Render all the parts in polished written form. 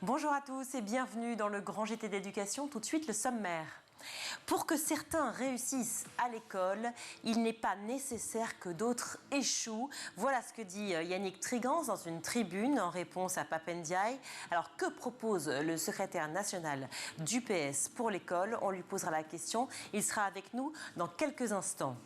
Bonjour à tous et bienvenue dans le Grand JT d'éducation. Tout de suite, le sommaire. Pour que certains réussissent à l'école, il n'est pas nécessaire que d'autres échouent. Voilà ce que dit Yannick Trigans dans une tribune en réponse à Pape Ndiaye. Alors que propose le secrétaire national du PS pour l'école? On lui posera la question. Il sera avec nous dans quelques instants.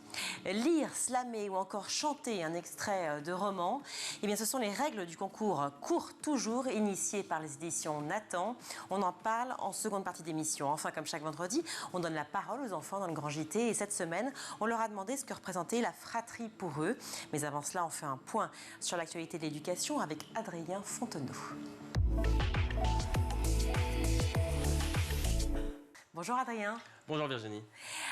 Lire, slammer ou encore chanter un extrait de roman, eh bien, ce sont les règles du concours Cours Toujours, initié par les éditions Nathan. On en parle en seconde partie d'émission. Enfin, comme chaque vendredi, on donne la parole aux enfants dans le Grand JT et cette semaine, on leur a demandé ce que représentait la fratrie pour eux. Mais avant cela, on fait un point sur l'actualité de l'éducation avec Adrien Fontenot. Bonjour Adrien. Bonjour Virginie.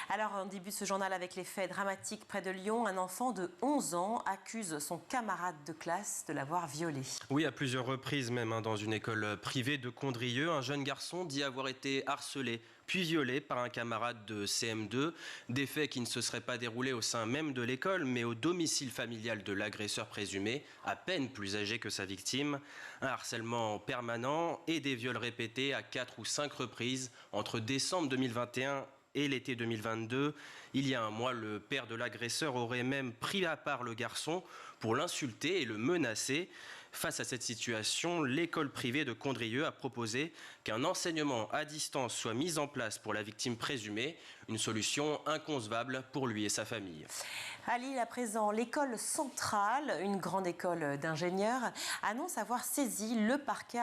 Alors, on débute ce journal avec les faits dramatiques près de Lyon. Un enfant de 11 ans accuse son camarade de classe de l'avoir violé. Oui, à plusieurs reprises même, dans une école privée de Condrieu. Un jeune garçon dit avoir été harcelé, puis violé par un camarade de CM2. Des faits qui ne se seraient pas déroulés au sein même de l'école, mais au domicile familial de l'agresseur présumé, à peine plus âgé que sa victime. Un harcèlement permanent et des viols répétés à 4 ou 5 reprises entre décembre 2021 et l'été 2022. Il y a un mois, le père de l'agresseur aurait même pris à part le garçon pour l'insulter et le menacer. Face à cette situation, l'école privée de Condrieu a proposé qu'un enseignement à distance soit mis en place pour la victime présumée, une solution inconcevable pour lui et sa famille. À Lille, à présent, l'école centrale, une grande école d'ingénieurs, annonce avoir saisi le parquet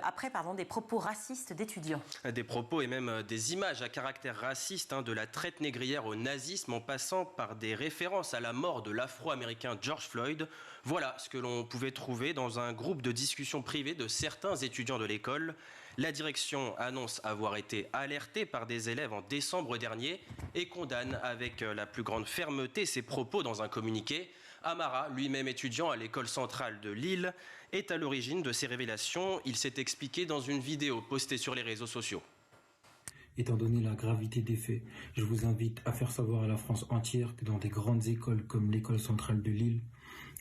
après des propos racistes d'étudiants. Des propos et même des images à caractère raciste, de la traite négrière au nazisme en passant par des références à la mort de l'afro-américain George Floyd. Voilà ce que l'on pouvait trouver dans un groupe de discussion privée de certains étudiants de l'école. La direction annonce avoir été alertée par des élèves en décembre dernier et condamne avec la plus grande fermeté ces propos dans un communiqué. Amara, lui-même étudiant à l'école centrale de Lille, est à l'origine de ces révélations. Il s'est expliqué dans une vidéo postée sur les réseaux sociaux. Étant donné la gravité des faits, je vous invite à faire savoir à la France entière que dans des grandes écoles comme l'école centrale de Lille,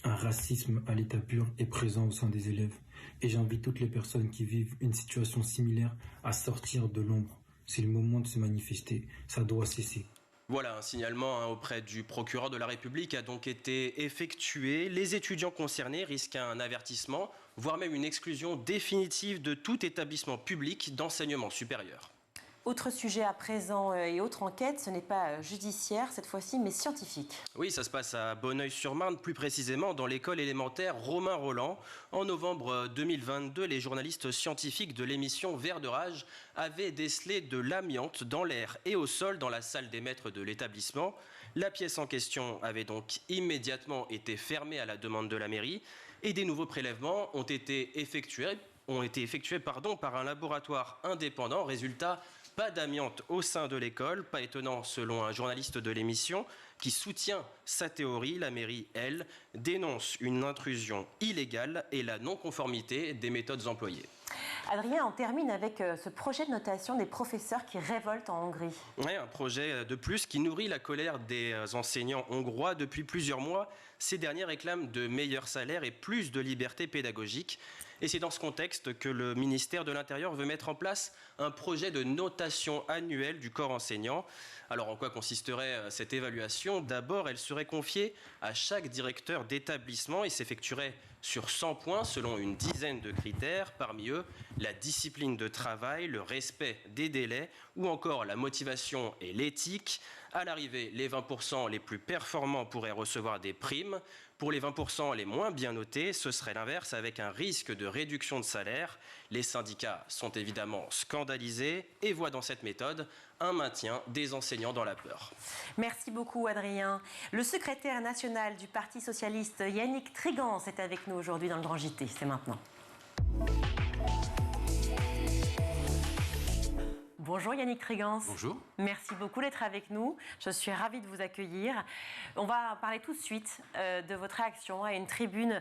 un racisme à l'état pur est présent au sein des élèves. Et j'invite toutes les personnes qui vivent une situation similaire à sortir de l'ombre. C'est le moment de se manifester, ça doit cesser. Voilà, un signalement auprès du procureur de la République a donc été effectué. Les étudiants concernés risquent un avertissement, voire même une exclusion définitive de tout établissement public d'enseignement supérieur. Autre sujet à présent et autre enquête, ce n'est pas judiciaire cette fois-ci, mais scientifique. Oui, ça se passe à Bonneuil-sur-Marne, plus précisément dans l'école élémentaire Romain Roland. En novembre 2022, les journalistes scientifiques de l'émission Vert de Rage avaient décelé de l'amiante dans l'air et au sol dans la salle des maîtres de l'établissement. La pièce en question avait donc immédiatement été fermée à la demande de la mairie et des nouveaux prélèvements ont été effectués par un laboratoire indépendant. Résultat, pas d'amiante au sein de l'école, pas étonnant selon un journaliste de l'émission qui soutient sa théorie. La mairie, elle, dénonce une intrusion illégale et la non-conformité des méthodes employées. Adrien, on termine avec ce projet de notation des professeurs qui révoltent en Hongrie. Oui, un projet de plus qui nourrit la colère des enseignants hongrois depuis plusieurs mois. Ces derniers réclament de meilleurs salaires et plus de liberté pédagogique. Et c'est dans ce contexte que le ministère de l'Intérieur veut mettre en place un projet de notation annuelle du corps enseignant. Alors en quoi consisterait cette évaluation? D'abord, elle serait confiée à chaque directeur d'établissement et s'effectuerait sur 100 points selon une dizaine de critères. Parmi eux, la discipline de travail, le respect des délais ou encore la motivation et l'éthique. À l'arrivée, les 20% les plus performants pourraient recevoir des primes. Pour les 20% les moins bien notés, ce serait l'inverse avec un risque de réduction de salaire. Les syndicats sont évidemment scandalisés et voient dans cette méthode un maintien des enseignants dans la peur. Merci beaucoup Adrien. Le secrétaire national du Parti socialiste Yannick Trigans est avec nous aujourd'hui dans le Grand JT. C'est maintenant. Bonjour Yannick Tregans. Bonjour. Merci beaucoup d'être avec nous. Je suis ravie de vous accueillir. On va parler tout de suite de votre réaction à une tribune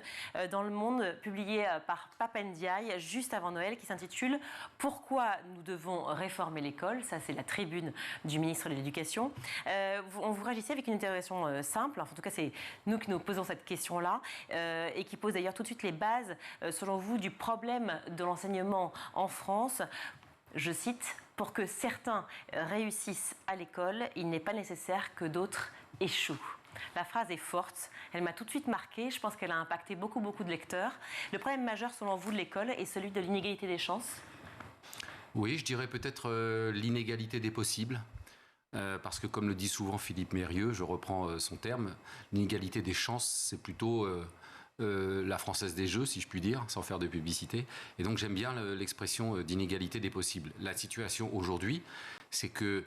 dans Le Monde publiée par Pape Ndiaye juste avant Noël qui s'intitule « Pourquoi nous devons réformer l'école ?» Ça, c'est la tribune du ministre de l'Éducation. On vous réagissez avec une interrogation simple. En tout cas, c'est nous qui nous posons cette question-là et qui pose d'ailleurs tout de suite les bases, selon vous, du problème de l'enseignement en France. Je cite, « Pour que certains réussissent à l'école, il n'est pas nécessaire que d'autres échouent ». La phrase est forte, elle m'a tout de suite marquée, je pense qu'elle a impacté beaucoup de lecteurs. Le problème majeur, selon vous, de l'école est celui de l'inégalité des chances? Oui, je dirais peut-être l'inégalité des possibles. Parce que comme le dit souvent Philippe Mérieux, je reprends son terme, l'inégalité des chances, c'est plutôt... la Française des Jeux, si je puis dire, sans faire de publicité. Et donc j'aime bien l'expression d'inégalité des possibles. La situation aujourd'hui, c'est que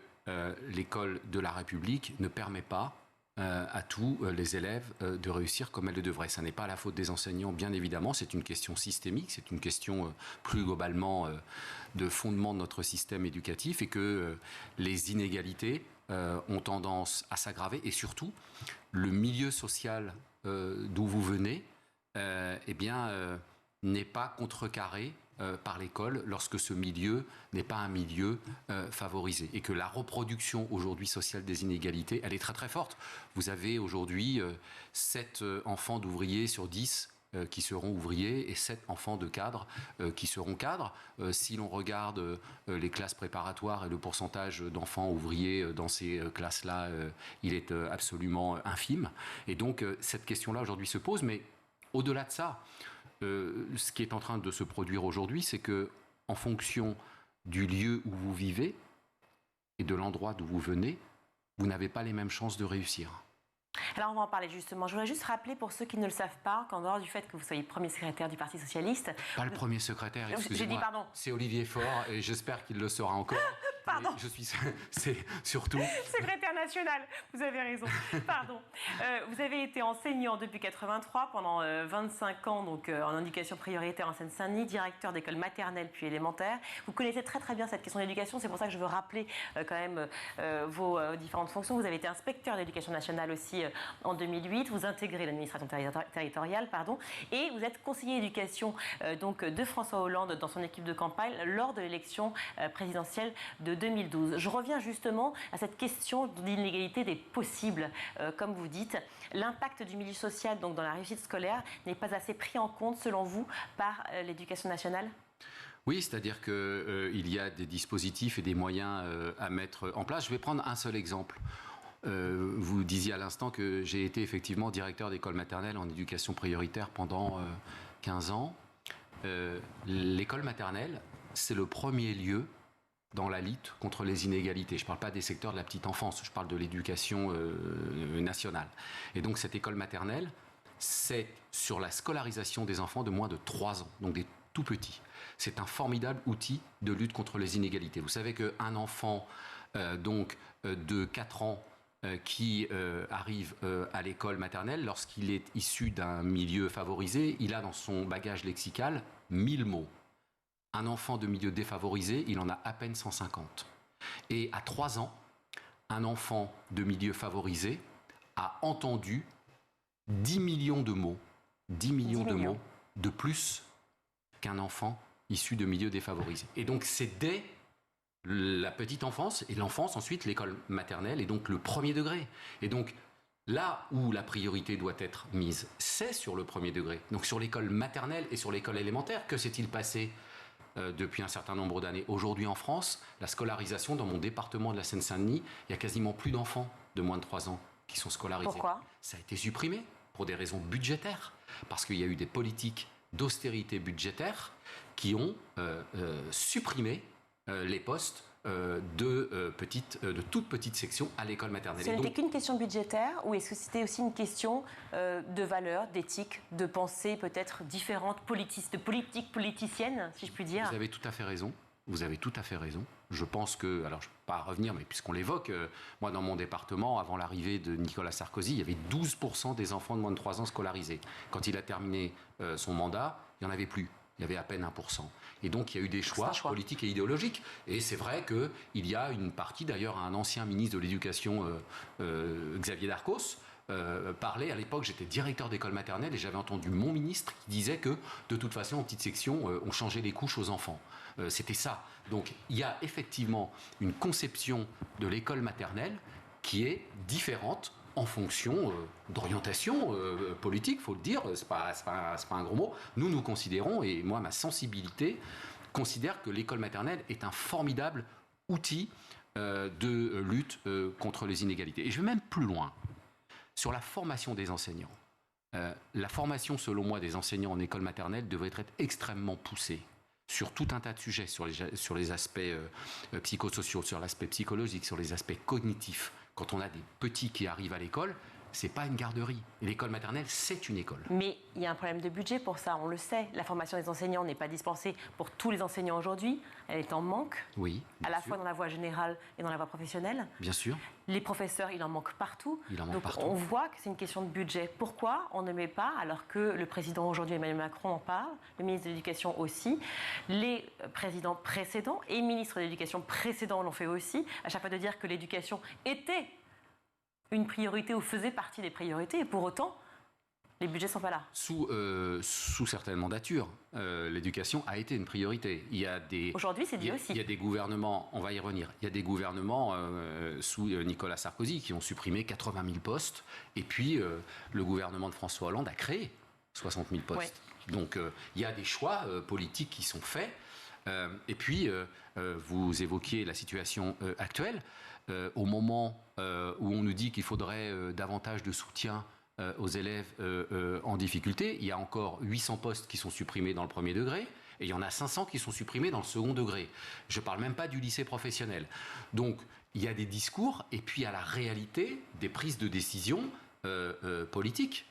l'école de la République ne permet pas à tous les élèves de réussir comme elle le devrait. Ça n'est pas la faute des enseignants, bien évidemment, c'est une question systémique, c'est une question plus globalement de fondement de notre système éducatif et que les inégalités ont tendance à s'aggraver et surtout, le milieu social d'où vous venez n'est pas contrecarré par l'école lorsque ce milieu n'est pas un milieu favorisé et que la reproduction aujourd'hui sociale des inégalités, elle est très très forte. Vous avez aujourd'hui 7 enfants d'ouvriers sur 10 qui seront ouvriers et 7 enfants de cadres qui seront cadres. Si l'on regarde les classes préparatoires et le pourcentage d'enfants ouvriers dans ces classes-là, il est absolument infime. Et donc cette question-là aujourd'hui se pose, mais au-delà de ça, ce qui est en train de se produire aujourd'hui, c'est que, en fonction du lieu où vous vivez et de l'endroit d'où vous venez, vous n'avez pas les mêmes chances de réussir. Alors on va en parler justement. Je voudrais juste rappeler pour ceux qui ne le savent pas qu'en dehors du fait que vous soyez premier secrétaire du Parti Socialiste... Pas le premier secrétaire, excusez-moi. J'ai dit pardon. C'est Olivier Faure et j'espère qu'il le sera encore. Pardon. C'est surtout... Secrétaire national, vous avez raison. Pardon. Vous avez été enseignant depuis 83 pendant 25 ans donc, en éducation prioritaire en Seine-Saint-Denis, directeur d'école maternelle puis élémentaire. Vous connaissez très très bien cette question d'éducation, c'est pour ça que je veux rappeler quand même vos différentes fonctions. Vous avez été inspecteur de l'éducation nationale aussi en 2008, vous intégrez l'administration territoriale, et vous êtes conseiller d'éducation donc de François Hollande dans son équipe de campagne lors de l'élection présidentielle de 2012. Je reviens justement à cette question d'inégalité des possibles. Comme vous dites, l'impact du milieu social donc dans la réussite scolaire n'est pas assez pris en compte, selon vous, par l'éducation nationale? Oui, c'est-à-dire qu'il y a des dispositifs et des moyens à mettre en place. Je vais prendre un seul exemple. Vous disiez à l'instant que j'ai été effectivement directeur d'école maternelle en éducation prioritaire pendant 15 ans. L'école maternelle, c'est le premier lieu dans la lutte contre les inégalités. Je ne parle pas des secteurs de la petite enfance, je parle de l'éducation nationale. Et donc cette école maternelle, c'est sur la scolarisation des enfants de moins de 3 ans, donc des tout petits. C'est un formidable outil de lutte contre les inégalités. Vous savez qu'un enfant de 4 ans qui arrive à l'école maternelle, lorsqu'il est issu d'un milieu favorisé, il a dans son bagage lexical 1000 mots. Un enfant de milieu défavorisé, il en a à peine 150. Et à 3 ans, un enfant de milieu favorisé a entendu 10 millions de mots, 10 millions de mots de plus qu'un enfant issu de milieu défavorisé. Et donc c'est dès la petite enfance et l'enfance, ensuite l'école maternelle et donc le premier degré. Et donc là où la priorité doit être mise, c'est sur le premier degré. Donc sur l'école maternelle et sur l'école élémentaire. Que s'est-il passé depuis un certain nombre d'années? Aujourd'hui en France, la scolarisation dans mon département de la Seine-Saint-Denis, il y a quasiment plus d'enfants de moins de 3 ans qui sont scolarisés. Pourquoi? Ça a été supprimé pour des raisons budgétaires. Parce qu'il y a eu des politiques d'austérité budgétaire qui ont supprimé les postes de toutes petites sections à l'école maternelle. Ce n'était qu'une question budgétaire ou est-ce que c'était aussi une question de valeurs, d'éthique, de pensée peut-être différente, de politique politicienne, si je puis dire? Vous avez tout à fait raison. Vous avez tout à fait raison. Je pense que, alors je ne vais pas revenir, mais puisqu'on l'évoque, moi dans mon département, avant l'arrivée de Nicolas Sarkozy, il y avait 12% des enfants de moins de 3 ans scolarisés. Quand il a terminé son mandat, il n'y en avait plus. Il y avait à peine 1%. Et donc, il y a eu des choix politiques et idéologiques. Et c'est vrai qu'il y a une partie, d'ailleurs, un ancien ministre de l'Éducation, Xavier Darcos, parlait, à l'époque, j'étais directeur d'école maternelle et j'avais entendu mon ministre qui disait que, de toute façon, en petite section, on changeait les couches aux enfants. C'était ça. Donc, il y a effectivement une conception de l'école maternelle qui est différente en fonction d'orientation politique, il faut le dire, c'est pas un gros mot. Nous considérons, et moi, ma sensibilité considère que l'école maternelle est un formidable outil de lutte contre les inégalités. Et je vais même plus loin. Sur la formation des enseignants. La formation, selon moi, des enseignants en école maternelle devrait être extrêmement poussée sur tout un tas de sujets, sur les aspects psychosociaux, sur l'aspect psychologique, sur les aspects cognitifs. Quand on a des petits qui arrivent à l'école, c'est pas une garderie. Et l'école maternelle, c'est une école. Mais il y a un problème de budget pour ça, on le sait. La formation des enseignants n'est pas dispensée pour tous les enseignants aujourd'hui. Elle est en manque. Oui. À la fois dans la voie générale et dans la voie professionnelle. Bien sûr. Les professeurs, il en manque partout. Donc, on voit que c'est une question de budget. Pourquoi on ne met pas, alors que le président aujourd'hui, Emmanuel Macron, en parle, le ministre de l'Éducation aussi, les présidents précédents et ministres de l'Éducation précédents l'ont fait aussi, à chaque fois de dire que l'éducation était une priorité ou faisait partie des priorités, et pour autant, les budgets ne sont pas là. Sous certaines mandatures, l'éducation a été une priorité. Aujourd'hui, c'est dit aussi. Il y a des gouvernements, on va y revenir, il y a des gouvernements sous Nicolas Sarkozy qui ont supprimé 80 000 postes, et puis le gouvernement de François Hollande a créé 60 000 postes. Ouais. Donc il y a des choix politiques qui sont faits. Et puis, vous évoquiez la situation actuelle. Au moment où on nous dit qu'il faudrait davantage de soutien aux élèves en difficulté, il y a encore 800 postes qui sont supprimés dans le premier degré et il y en a 500 qui sont supprimés dans le second degré. Je ne parle même pas du lycée professionnel. Donc, il y a des discours et puis il y a la réalité des prises de décision politiques.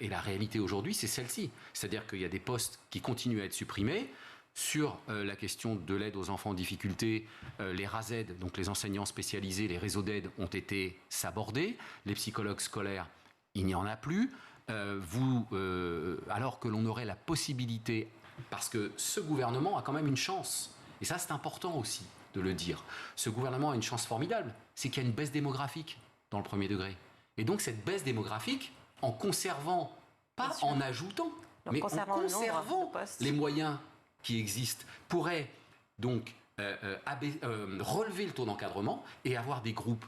Et la réalité aujourd'hui, c'est celle-ci. C'est-à-dire qu'il y a des postes qui continuent à être supprimés. Sur la question de l'aide aux enfants en difficulté, les RASED, donc les enseignants spécialisés, les réseaux d'aide ont été sabordés. Les psychologues scolaires, il n'y en a plus. Alors que l'on aurait la possibilité, parce que ce gouvernement a quand même une chance, et ça c'est important aussi de le dire, ce gouvernement a une chance formidable, c'est qu'il y a une baisse démographique dans le premier degré. Et donc cette baisse démographique, en conservant, pas en ajoutant, mais en conservant les moyens qui existent, pourrait donc relever le taux d'encadrement et avoir des groupes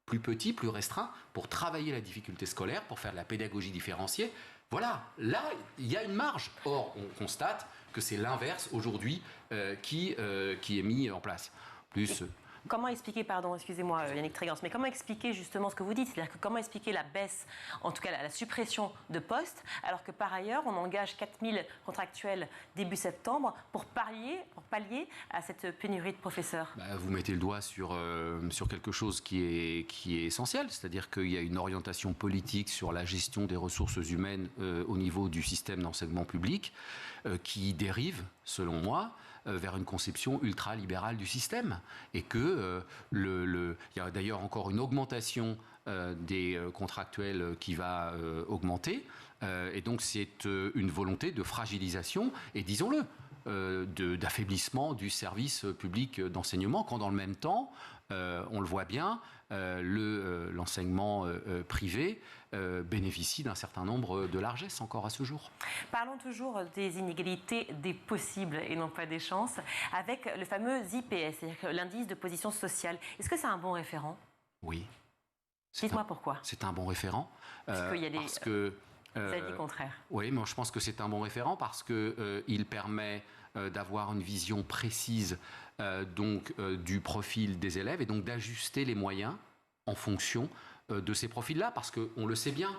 plus petits, plus restreints, pour travailler la difficulté scolaire, pour faire de la pédagogie différenciée. Voilà, là, il y a une marge. Or, on constate que c'est l'inverse aujourd'hui qui est mis en place. Plus... Comment expliquer, pardon, excusez-moi Yannick Trégance, mais comment expliquer justement ce que vous dites, c'est-à-dire que comment expliquer la baisse, en tout cas la suppression de postes, alors que par ailleurs on engage 4000 contractuels début septembre pour pallier à cette pénurie de professeurs? Vous mettez le doigt sur quelque chose qui est essentiel, c'est-à-dire qu'il y a une orientation politique sur la gestion des ressources humaines au niveau du système d'enseignement public qui dérive, selon moi, vers une conception ultra-libérale du système. Et que il y a d'ailleurs encore une augmentation des contractuels qui va augmenter. Et donc c'est une volonté de fragilisation et, disons-le, d'affaiblissement du service public d'enseignement, quand dans le même temps, on le voit bien, l'enseignement privé bénéficie d'un certain nombre de largesses encore à ce jour. Parlons toujours des inégalités des possibles et non pas des chances, avec le fameux IPS, c'est-à-dire l'indice de position sociale. Est-ce que c'est un bon référent? Oui. Dites-moi pourquoi. C'est un bon référent. Parce qu'il y a des... Vous avez dit le contraire. Oui, mais je pense que c'est un bon référent parce qu'il permet d'avoir une vision précise du profil des élèves et donc d'ajuster les moyens en fonction de ces profils-là, parce qu'on le sait bien,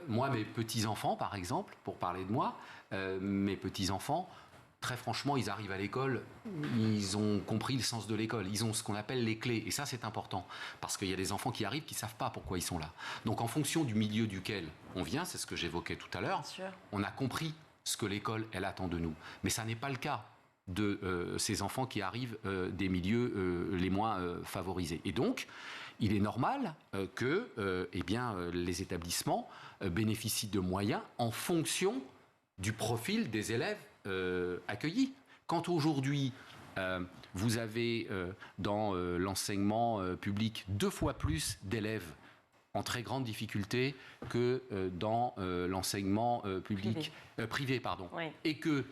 moi, mes petits-enfants, par exemple, pour parler de moi, mes petits-enfants, très franchement, ils arrivent à l'école, ils ont compris le sens de l'école, ils ont ce qu'on appelle les clés, et ça c'est important, parce qu'il y a des enfants qui arrivent qui ne savent pas pourquoi ils sont là. Donc en fonction du milieu duquel on vient, c'est ce que j'évoquais tout à l'heure, on a compris ce que l'école, elle attend de nous. Mais ça n'est pas le cas de ces enfants qui arrivent des milieux les moins favorisés. Et donc, il est normal que les établissements bénéficient de moyens en fonction du profil des élèves accueillis. Quand aujourd'hui, vous avez dans l'enseignement public 2 fois plus d'élèves en très grande difficulté que dans l'enseignement privé, Oui. et que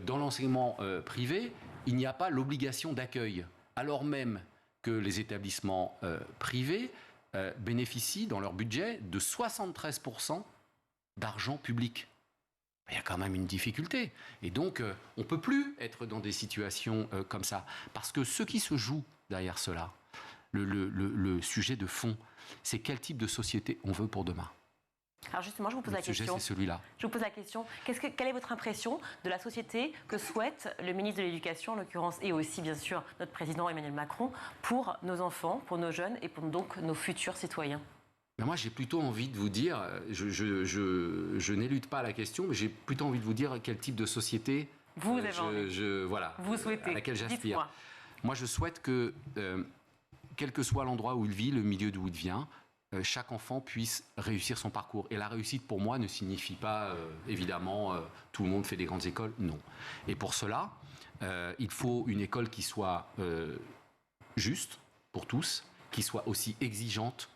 dans l'enseignement privé, il n'y a pas l'obligation d'accueil, alors même que les établissements privés bénéficient dans leur budget de 73% d'argent public. Il y a quand même une difficulté. Et donc, on ne peut plus être dans des situations comme ça. Parce que ce qui se joue derrière cela, le sujet de fond, c'est quel type de société on veut pour demain. Alors justement, je vous pose la question. Le sujet, c'est celui-là. Je vous pose la question. Quelle est votre impression de la société que souhaite le ministre de l'Éducation, en l'occurrence, et aussi, bien sûr, notre président Emmanuel Macron, pour nos enfants, pour nos jeunes et pour donc nos futurs citoyens? Mais moi, j'ai plutôt envie de vous dire, je n'élude pas la question, mais j'ai plutôt envie de vous dire quel type de société vous avez envie. Voilà, vous souhaitez. À laquelle j'aspire. Dites-moi. Moi, je souhaite que, quel que soit l'endroit où il vit, le milieu d'où il vient, chaque enfant puisse réussir son parcours. Et la réussite, pour moi, ne signifie pas, évidemment, tout le monde fait des grandes écoles. Non. Et pour cela, il faut une école qui soit juste pour tous, qui soit aussi exigeante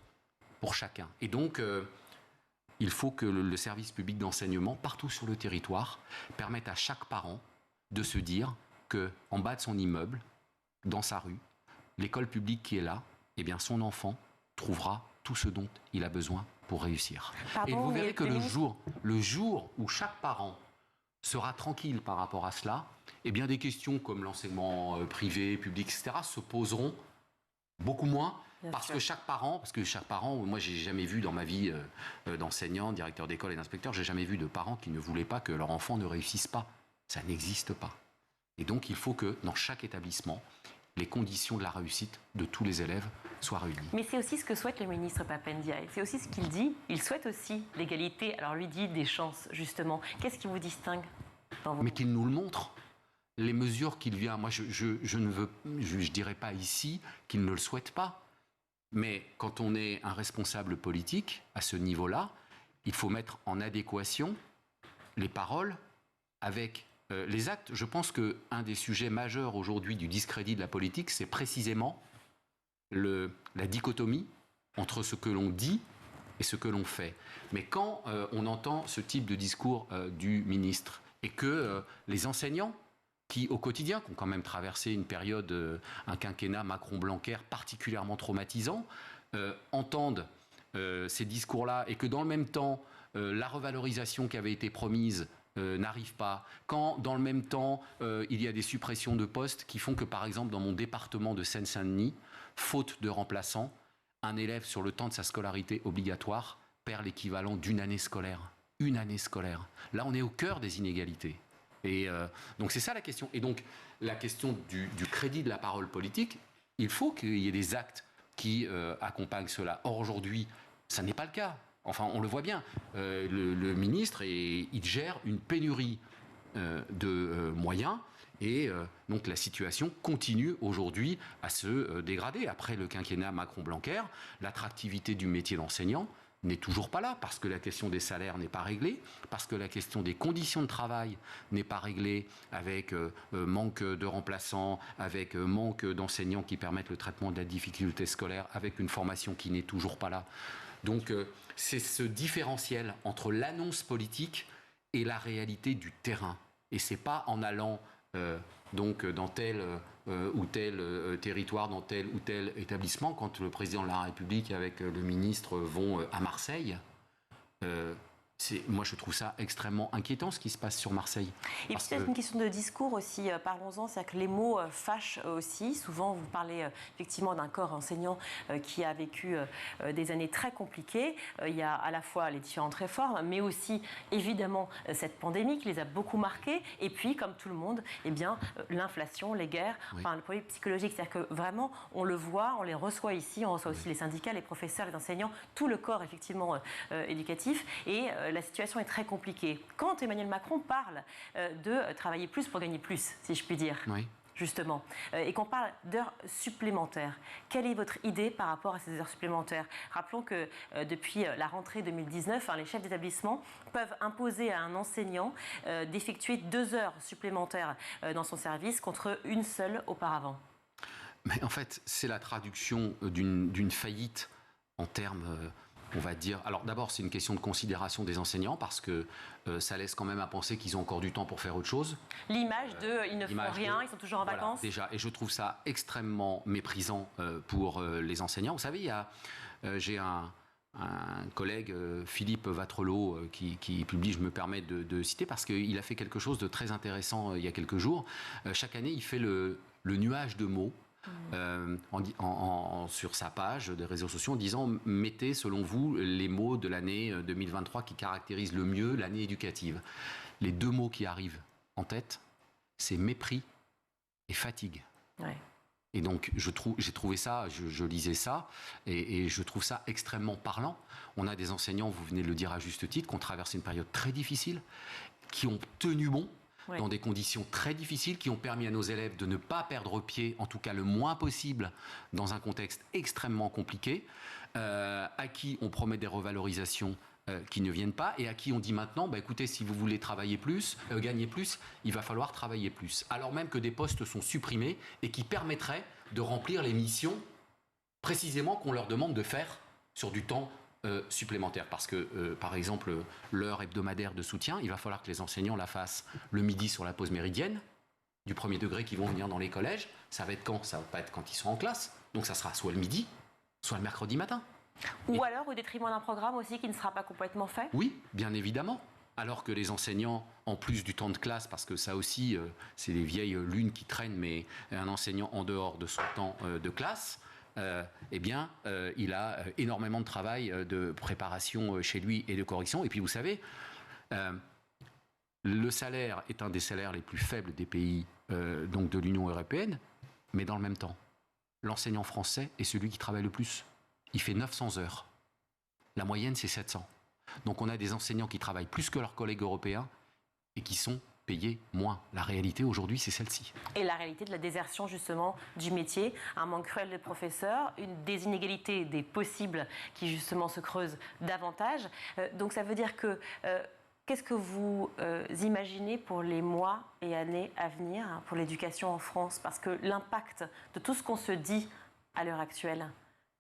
pour chacun. Et donc, il faut que le service public d'enseignement, partout sur le territoire, permette à chaque parent de se dire qu'en bas de son immeuble, dans sa rue, l'école publique qui est là, eh bien, son enfant trouvera tout ce dont il a besoin pour réussir. Pardon, et vous verrez que le jour où chaque parent sera tranquille par rapport à cela, eh bien, des questions comme l'enseignement privé, public, etc., se poseront beaucoup moins. Parce que chaque parent, moi j'ai jamais vu dans ma vie d'enseignant, directeur d'école et d'inspecteur, j'ai jamais vu de parents qui ne voulaient pas que leur enfant ne réussisse pas. Ça n'existe pas. Et donc il faut que dans chaque établissement, les conditions de la réussite de tous les élèves soient réunies. Mais c'est aussi ce que souhaite le ministre Pap Ndiaye. C'est aussi ce qu'il dit. Il souhaite aussi l'égalité. Alors lui dit des chances, justement. Qu'est-ce qui vous distingue dans vos... Mais qu'il nous le montre. Les mesures qu'il vient... Moi, je dirais pas ici qu'il ne le souhaite pas. Mais quand on est un responsable politique, à ce niveau-là, il faut mettre en adéquation les paroles avec les actes. Je pense qu'un des sujets majeurs aujourd'hui du discrédit de la politique, c'est précisément la dichotomie entre ce que l'on dit et ce que l'on fait. Mais quand on entend ce type de discours du ministre et que les enseignants, qui au quotidien, qui ont quand même traversé une période, un quinquennat Macron-Blanquer particulièrement traumatisant, entendent ces discours-là et que dans le même temps, la revalorisation qui avait été promise n'arrive pas, quand dans le même temps, il y a des suppressions de postes qui font que, par exemple, dans mon département de Seine-Saint-Denis, faute de remplaçants, un élève sur le temps de sa scolarité obligatoire perd l'équivalent d'une année scolaire. Une année scolaire. Là, on est au cœur des inégalités. Et donc c'est ça la question. Et donc la question du crédit de la parole politique, il faut qu'il y ait des actes qui accompagnent cela. Or aujourd'hui, ça n'est pas le cas. Enfin, on le voit bien. Le ministre, il gère une pénurie de moyens. Et donc la situation continue aujourd'hui à se dégrader. Après le quinquennat Macron-Blanquer, l'attractivité du métier d'enseignant n'est toujours pas là, parce que la question des salaires n'est pas réglée, parce que la question des conditions de travail n'est pas réglée, avec manque de remplaçants, avec manque d'enseignants qui permettent le traitement de la difficulté scolaire, avec une formation qui n'est toujours pas là. Donc c'est ce différentiel entre l'annonce politique et la réalité du terrain. Et c'est pas en allant donc dans tel ou tel territoire, dans tel ou tel établissement, quand le président de la République avec le ministre vont à Marseille, moi je trouve ça extrêmement inquiétant ce qui se passe sur Marseille. Et puis c'est une question de discours aussi, parlons-en, c'est-à-dire que les mots fâchent aussi. Souvent vous parlez effectivement d'un corps enseignant qui a vécu des années très compliquées. Il y a à la fois les différentes réformes, mais aussi évidemment cette pandémie qui les a beaucoup marqués. Et puis comme tout le monde, eh bien, l'inflation, les guerres, oui. Enfin, le problème psychologique. C'est-à-dire que vraiment on le voit, on les reçoit ici, on reçoit aussi les syndicats, les professeurs, les enseignants, tout le corps effectivement éducatif. Et la situation est très compliquée. Quand Emmanuel Macron parle de travailler plus pour gagner plus, si je puis dire, oui. justement, et qu'on parle d'heures supplémentaires. Quelle est votre idée par rapport à ces heures supplémentaires? Rappelons que depuis la rentrée 2019, les chefs d'établissement peuvent imposer à un enseignant d'effectuer 2 heures supplémentaires dans son service contre une seule auparavant. Mais en fait, c'est la traduction d'une faillite en termes, on va dire... Alors d'abord, c'est une question de considération des enseignants parce que ça laisse quand même à penser qu'ils ont encore du temps pour faire autre chose. L'image de « ils ne font rien, ils sont toujours en vacances ». Déjà, et je trouve ça extrêmement méprisant pour les enseignants. Vous savez, j'ai un collègue, Philippe Vatrelot, qui publie, je me permets de citer, parce qu'il a fait quelque chose de très intéressant il y a quelques jours. Chaque année, il fait le nuage de mots. Sur sa page des réseaux sociaux en disant « Mettez selon vous les mots de l'année 2023 qui caractérisent le mieux l'année éducative ». Les 2 mots qui arrivent en tête, c'est mépris et fatigue. Ouais. Et donc j'ai trouvé ça, je lisais ça et je trouve ça extrêmement parlant. On a des enseignants, vous venez de le dire à juste titre, qui ont traversé une période très difficile, qui ont tenu bon. Oui. Dans des conditions très difficiles qui ont permis à nos élèves de ne pas perdre pied, en tout cas le moins possible, dans un contexte extrêmement compliqué, à qui on promet des revalorisations qui ne viennent pas et à qui on dit maintenant, écoutez, si vous voulez travailler plus, gagner plus, il va falloir travailler plus. Alors même que des postes sont supprimés et qui permettraient de remplir les missions précisément qu'on leur demande de faire sur du temps supplémentaire. Parce que, par exemple, l'heure hebdomadaire de soutien, il va falloir que les enseignants la fassent le midi sur la pause méridienne, du premier degré qui vont venir dans les collèges. Ça va être quand? Ça va pas être quand ils sont en classe. Donc ça sera soit le midi, soit le mercredi matin. Ou alors au détriment d'un programme aussi qui ne sera pas complètement fait? Oui, bien évidemment. Alors que les enseignants, en plus du temps de classe, parce que ça aussi, c'est les vieilles lunes qui traînent, mais un enseignant en dehors de son temps de classe, il a énormément de travail de préparation chez lui et de correction. Et puis vous savez, le salaire est un des salaires les plus faibles des pays donc de l'Union européenne, mais dans le même temps, l'enseignant français est celui qui travaille le plus. Il fait 900 heures. La moyenne, c'est 700. Donc on a des enseignants qui travaillent plus que leurs collègues européens et qui sont payés moins. La réalité aujourd'hui, c'est celle-ci. Et la réalité de la désertion justement du métier, un manque cruel de professeurs, des inégalités des possibles qui justement se creusent davantage. Donc ça veut dire que qu'est-ce que vous imaginez pour les mois et années à venir pour l'éducation en France? Parce que l'impact de tout ce qu'on se dit à l'heure actuelle,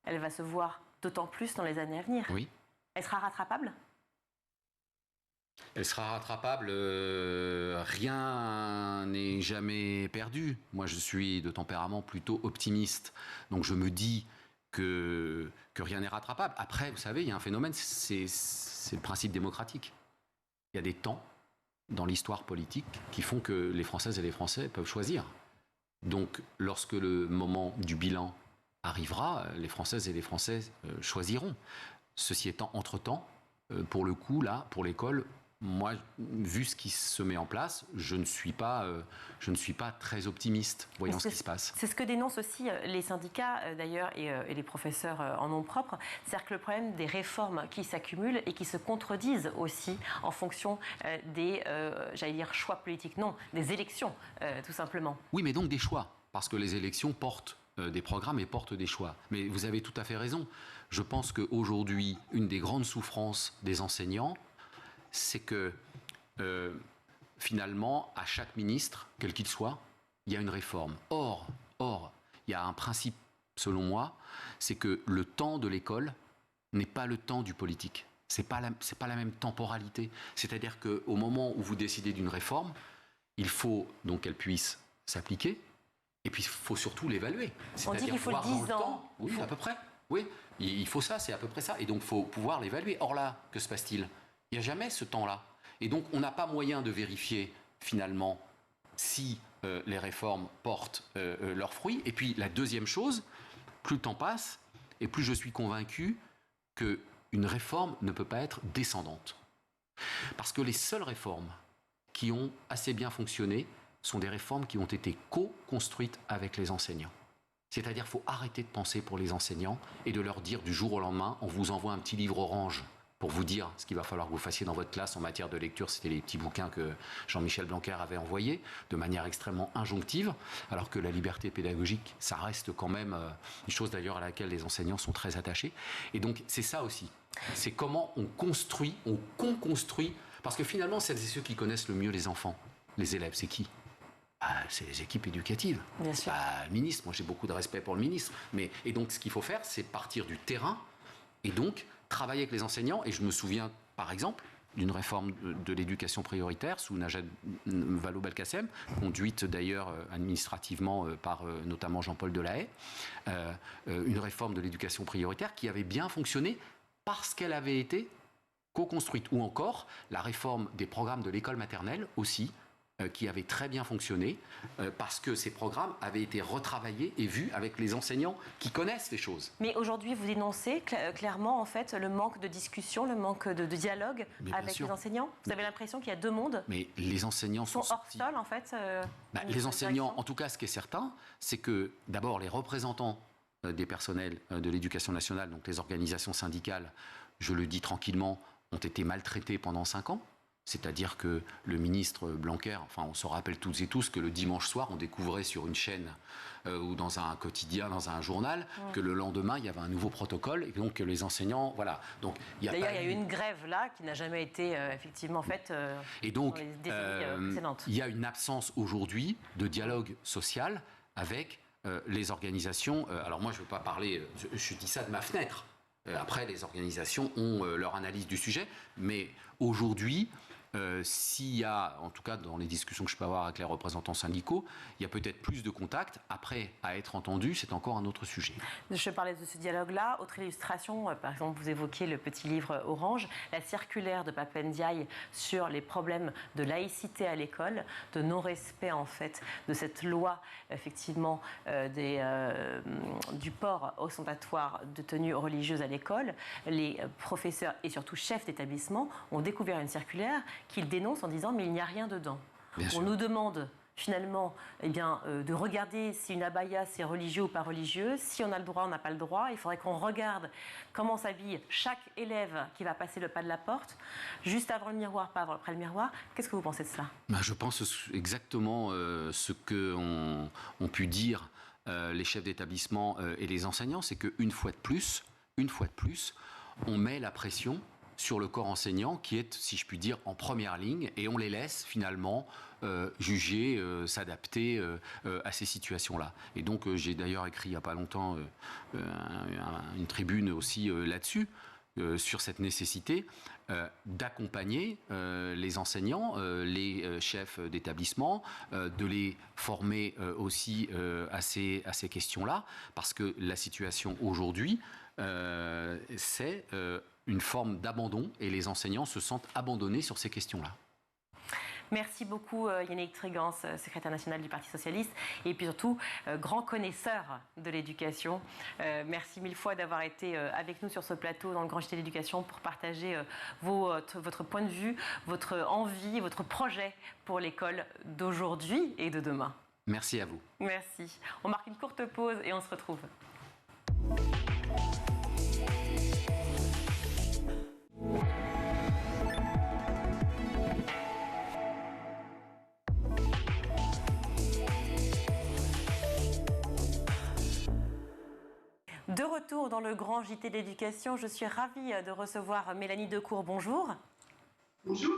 elle va se voir d'autant plus dans les années à venir. Oui. Elle sera rattrapable? Elle sera rattrapable, rien n'est jamais perdu. Moi, je suis de tempérament plutôt optimiste. Donc, je me dis que rien n'est rattrapable. Après, vous savez, il y a un phénomène, c'est le principe démocratique. Il y a des temps dans l'histoire politique qui font que les Françaises et les Français peuvent choisir. Donc, lorsque le moment du bilan arrivera, les Françaises et les Français choisiront. Ceci étant, entre-temps, pour le coup, là, pour l'école, moi, vu ce qui se met en place, je ne suis pas très optimiste, voyant ce qui se passe. C'est ce que dénoncent aussi les syndicats, d'ailleurs, et les professeurs en nom propre. C'est-à-dire que le problème des réformes qui s'accumulent et qui se contredisent aussi en fonction des, j'allais dire, choix politiques. Non, des élections, tout simplement. Oui, mais donc des choix, parce que les élections portent des programmes et portent des choix. Mais vous avez tout à fait raison. Je pense qu'aujourd'hui, une des grandes souffrances des enseignants, c'est que finalement, à chaque ministre, quel qu'il soit, il y a une réforme. Or, il y a un principe, selon moi, c'est que le temps de l'école n'est pas le temps du politique. C'est pas la même temporalité. C'est-à-dire qu'au moment où vous décidez d'une réforme, il faut donc qu'elle puisse s'appliquer, et puis il faut surtout l'évaluer. On dit qu'il faut 10 ans. Oui, à peu près. Oui, il faut ça, c'est à peu près ça. Et donc, il faut pouvoir l'évaluer. Or là, que se passe-t-il? Il n'y a jamais ce temps-là. Et donc, on n'a pas moyen de vérifier, finalement, si les réformes portent leurs fruits. Et puis, la deuxième chose, plus le temps passe, et plus je suis convaincu qu'une réforme ne peut pas être descendante. Parce que les seules réformes qui ont assez bien fonctionné sont des réformes qui ont été co-construites avec les enseignants. C'est-à-dire qu'il faut arrêter de penser pour les enseignants et de leur dire du jour au lendemain, on vous envoie un petit livre orange pour vous dire ce qu'il va falloir que vous fassiez dans votre classe en matière de lecture. C'était les petits bouquins que Jean-Michel Blanquer avait envoyés de manière extrêmement injonctive, alors que la liberté pédagogique, ça reste quand même une chose d'ailleurs à laquelle les enseignants sont très attachés. Et donc c'est ça aussi, c'est comment on construit, on co-construit, parce que finalement celles et ceux qui connaissent le mieux les enfants, les élèves, c'est qui ? C'est les équipes éducatives. Bien sûr. Le ministre, moi j'ai beaucoup de respect pour le ministre, et donc ce qu'il faut faire, c'est partir du terrain et donc travailler avec les enseignants. Et je me souviens par exemple d'une réforme de l'éducation prioritaire sous Najat Vallaud-Belkacem, conduite d'ailleurs administrativement par notamment Jean-Paul Delahaye, une réforme de l'éducation prioritaire qui avait bien fonctionné parce qu'elle avait été co-construite. Ou encore la réforme des programmes de l'école maternelle aussi, qui avait très bien fonctionné parce que ces programmes avaient été retravaillés et vus avec les enseignants qui connaissent les choses. Mais aujourd'hui, vous dénoncez clairement en fait le manque de discussion, le manque de dialogue avec les enseignants. Vous avez l'impression qu'il y a deux mondes. Mais les enseignants sont hors sol en fait. Les enseignants, en tout cas, ce qui est certain, c'est que d'abord les représentants des personnels de l'éducation nationale, donc les organisations syndicales, je le dis tranquillement, ont été maltraités pendant 5 ans. C'est-à-dire que le ministre Blanquer, on se rappelle toutes et tous que le dimanche soir, on découvrait sur une chaîne ou dans un quotidien, dans un journal, que le lendemain, il y avait un nouveau protocole et donc que les enseignants, voilà. Donc, d'ailleurs, il y a eu une grève là qui n'a jamais été effectivement faite et donc, dans les décennies précédentes. Il y a une absence aujourd'hui de dialogue social avec les organisations. Alors moi, je ne veux pas parler, je dis ça de ma fenêtre. Après, les organisations ont leur analyse du sujet, mais aujourd'hui, s'il y a, en tout cas dans les discussions que je peux avoir avec les représentants syndicaux, il y a peut-être plus de contacts. Après, à être entendu, c'est encore un autre sujet. Je parlais de ce dialogue-là. Autre illustration, par exemple, vous évoquiez le petit livre Orange, la circulaire de Pap Ndiaye sur les problèmes de laïcité à l'école, de non-respect en fait de cette loi, effectivement, du port ostentatoire de tenues religieuses à l'école. Les professeurs et surtout chefs d'établissement ont découvert une circulaire qu'ils dénoncent en disant mais il n'y a rien dedans. On nous demande finalement de regarder si une abaya c'est religieux ou pas religieux, si on a le droit, on n'a pas le droit. Il faudrait qu'on regarde comment s'habille chaque élève qui va passer le pas de la porte, juste avant le miroir, pas après le miroir. Qu'est-ce que vous pensez de cela ? Je pense exactement ce qu'ont pu dire les chefs d'établissement et les enseignants, c'est qu'une fois de plus, on met la pression sur le corps enseignant qui est, si je puis dire, en première ligne et on les laisse finalement juger, s'adapter à ces situations-là. Et donc j'ai d'ailleurs écrit il n'y a pas longtemps une tribune aussi là-dessus, sur cette nécessité d'accompagner les enseignants, les chefs d'établissement, de les former aussi à ces questions-là, parce que la situation aujourd'hui, c'est une forme d'abandon et les enseignants se sentent abandonnés sur ces questions-là. Merci beaucoup Yannick Trigance, secrétaire national du Parti socialiste et puis surtout grand connaisseur de l'éducation. Merci mille fois d'avoir été avec nous sur ce plateau dans le Grand JT de l'Éducation pour partager votre point de vue, votre envie, votre projet pour l'école d'aujourd'hui et de demain. Merci à vous. Merci. On marque une courte pause et on se retrouve. De retour dans le Grand JT de l'Éducation, je suis ravie de recevoir Mélanie Decour. Bonjour. Bonjour.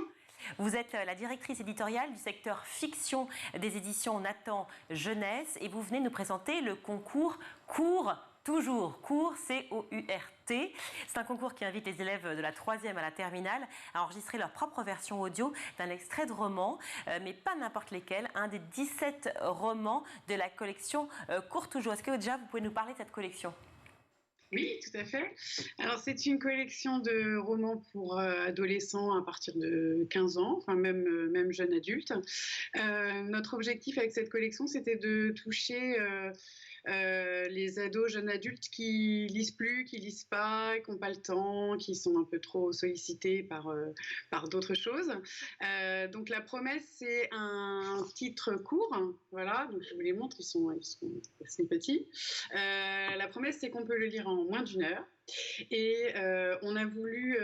Vous êtes la directrice éditoriale du secteur fiction des éditions Nathan Jeunesse et vous venez nous présenter le concours Cours Toujours. Cours, C-O-U-R-T. C'est un concours qui invite les élèves de la 3e à la terminale à enregistrer leur propre version audio d'un extrait de roman, mais pas n'importe lesquels, un des 17 romans de la collection Cours Toujours. Est-ce que déjà vous pouvez nous parler de cette collection ? Oui, tout à fait. Alors, c'est une collection de romans pour adolescents à partir de 15 ans, enfin même jeunes adultes. Notre objectif avec cette collection, c'était de toucher les ados, jeunes adultes qui lisent plus, qui lisent pas, qui n'ont pas le temps, qui sont un peu trop sollicités par d'autres choses. Donc la promesse, c'est un titre court, voilà, donc je vous les montre, ils sont assez petits. La promesse, c'est qu'on peut le lire en moins d'1 heure. Et on a voulu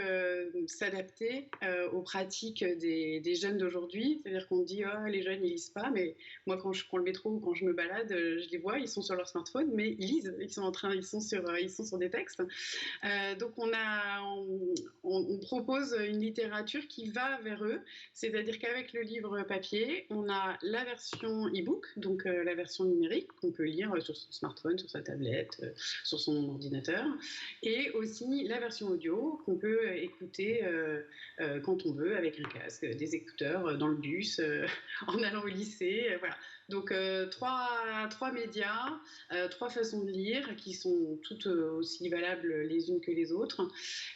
s'adapter aux pratiques des jeunes d'aujourd'hui. C'est-à-dire qu'on dit oh, les jeunes ils lisent pas, mais moi quand je prends le métro ou quand je me balade, je les vois, ils sont sur leur smartphone, mais ils lisent, ils sont sur des textes. Donc on propose une littérature qui va vers eux, c'est-à-dire qu'avec le livre papier, on a la version e-book, donc la version numérique qu'on peut lire sur son smartphone, sur sa tablette, sur son ordinateur, et aussi la version audio qu'on peut écouter quand on veut avec un casque, des écouteurs dans le bus, en allant au lycée, voilà. Donc trois médias, trois façons de lire qui sont toutes aussi valables les unes que les autres,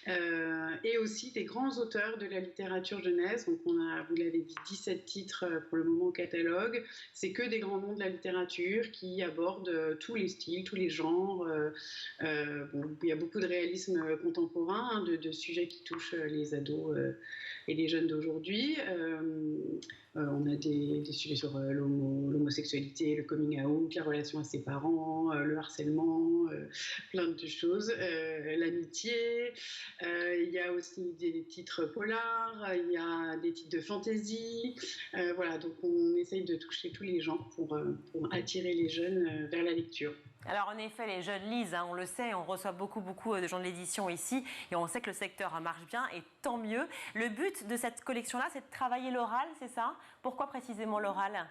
et aussi des grands auteurs de la littérature jeunesse. Donc on a, vous l'avez dit, 17 titres pour le moment au catalogue. C'est que des grands noms de la littérature qui abordent tous les styles, tous les genres. Bon, il y a beaucoup de réalisme contemporain, hein, de sujets qui touchent les ados et les jeunes d'aujourd'hui. On a des sujets sur l'homosexualité, le coming out, la relation à ses parents, le harcèlement, plein de choses, l'amitié. Il y a aussi des titres polars, il y a des titres de fantasy. Voilà, donc on essaye de toucher tous les genres pour attirer les jeunes vers la lecture. Alors en effet, les jeunes lisent, hein, on le sait, on reçoit beaucoup de gens de l'édition ici et on sait que le secteur marche bien et tant mieux. Le but de cette collection-là, c'est de travailler l'oral, c'est ça? Pourquoi précisément l'oral?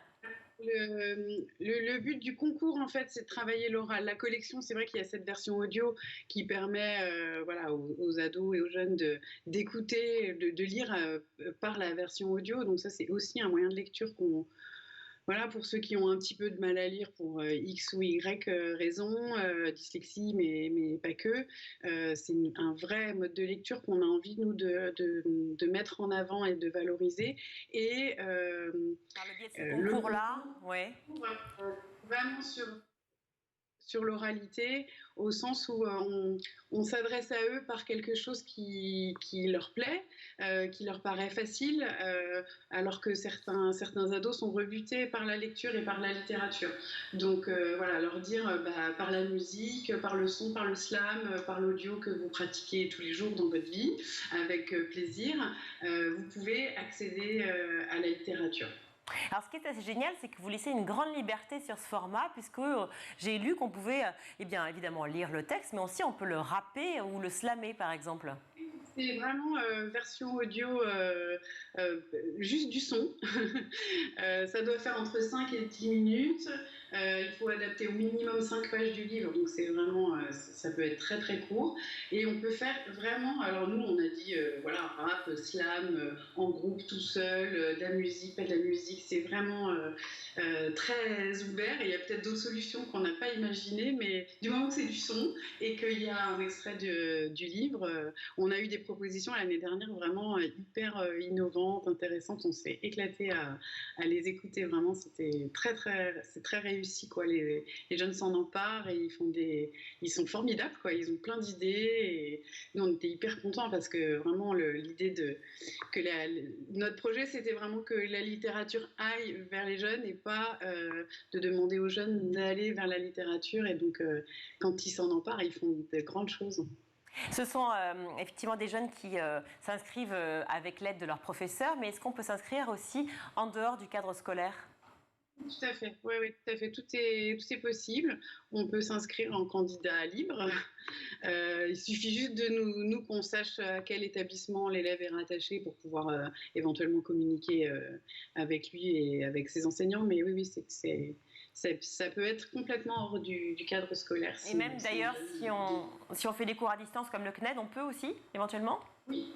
Le but du concours, en fait, c'est de travailler l'oral. La collection, c'est vrai qu'il y a cette version audio qui permet voilà, aux ados et aux jeunes d'écouter, de lire par la version audio. Donc ça, c'est aussi un moyen de lecture voilà, pour ceux qui ont un petit peu de mal à lire pour X ou Y raison, dyslexie, mais pas que, c'est un vrai mode de lecture qu'on a envie, nous, de mettre en avant et de valoriser. Et par le biais de ce concours-là, ouais. Vraiment sur l'oralité, au sens où on s'adresse à eux par quelque chose qui leur plaît, qui leur paraît facile, alors que certains ados sont rebutés par la lecture et par la littérature. Donc voilà, leur dire par la musique, par le son, par le slam, par l'audio que vous pratiquez tous les jours dans votre vie, avec plaisir, vous pouvez accéder à la littérature. Alors ce qui est assez génial, c'est que vous laissez une grande liberté sur ce format, puisque j'ai lu qu'on pouvait eh bien, évidemment lire le texte, mais aussi on peut le rapper ou le slammer par exemple. C'est vraiment version audio, juste du son. Ça doit faire entre 5 et 10 minutes. Il faut adapter au minimum 5 pages du livre, donc c'est vraiment, ça peut être très très court. Et on peut faire vraiment, alors nous on a dit, voilà, rap, slam, en groupe, tout seul, de la musique, pas de la musique, c'est vraiment très ouvert. Et il y a peut-être d'autres solutions qu'on n'a pas imaginées, mais du moment que c'est du son et qu'il y a un extrait du livre, on a eu des propositions l'année dernière vraiment hyper innovantes, intéressantes. On s'est éclaté à les écouter. Vraiment, c'est très réussi, quoi. Les jeunes s'en emparent et ils sont formidables, quoi. Ils ont plein d'idées et nous on était hyper contents parce que vraiment l'idée que notre projet c'était vraiment que la littérature aille vers les jeunes et pas de demander aux jeunes d'aller vers la littérature. Et donc quand ils s'en emparent, ils font de grandes choses. Ce sont effectivement des jeunes qui s'inscrivent avec l'aide de leurs professeurs, mais est-ce qu'on peut s'inscrire aussi en dehors du cadre scolaire? Tout à fait, oui, tout à fait. Tout est possible. On peut s'inscrire en candidat libre. Il suffit juste de nous qu'on sache à quel établissement l'élève est rattaché pour pouvoir éventuellement communiquer avec lui et avec ses enseignants. Mais oui, ça peut être complètement hors du cadre scolaire. Et même d'ailleurs, si on fait des cours à distance comme le CNED, on peut aussi, éventuellement? Oui.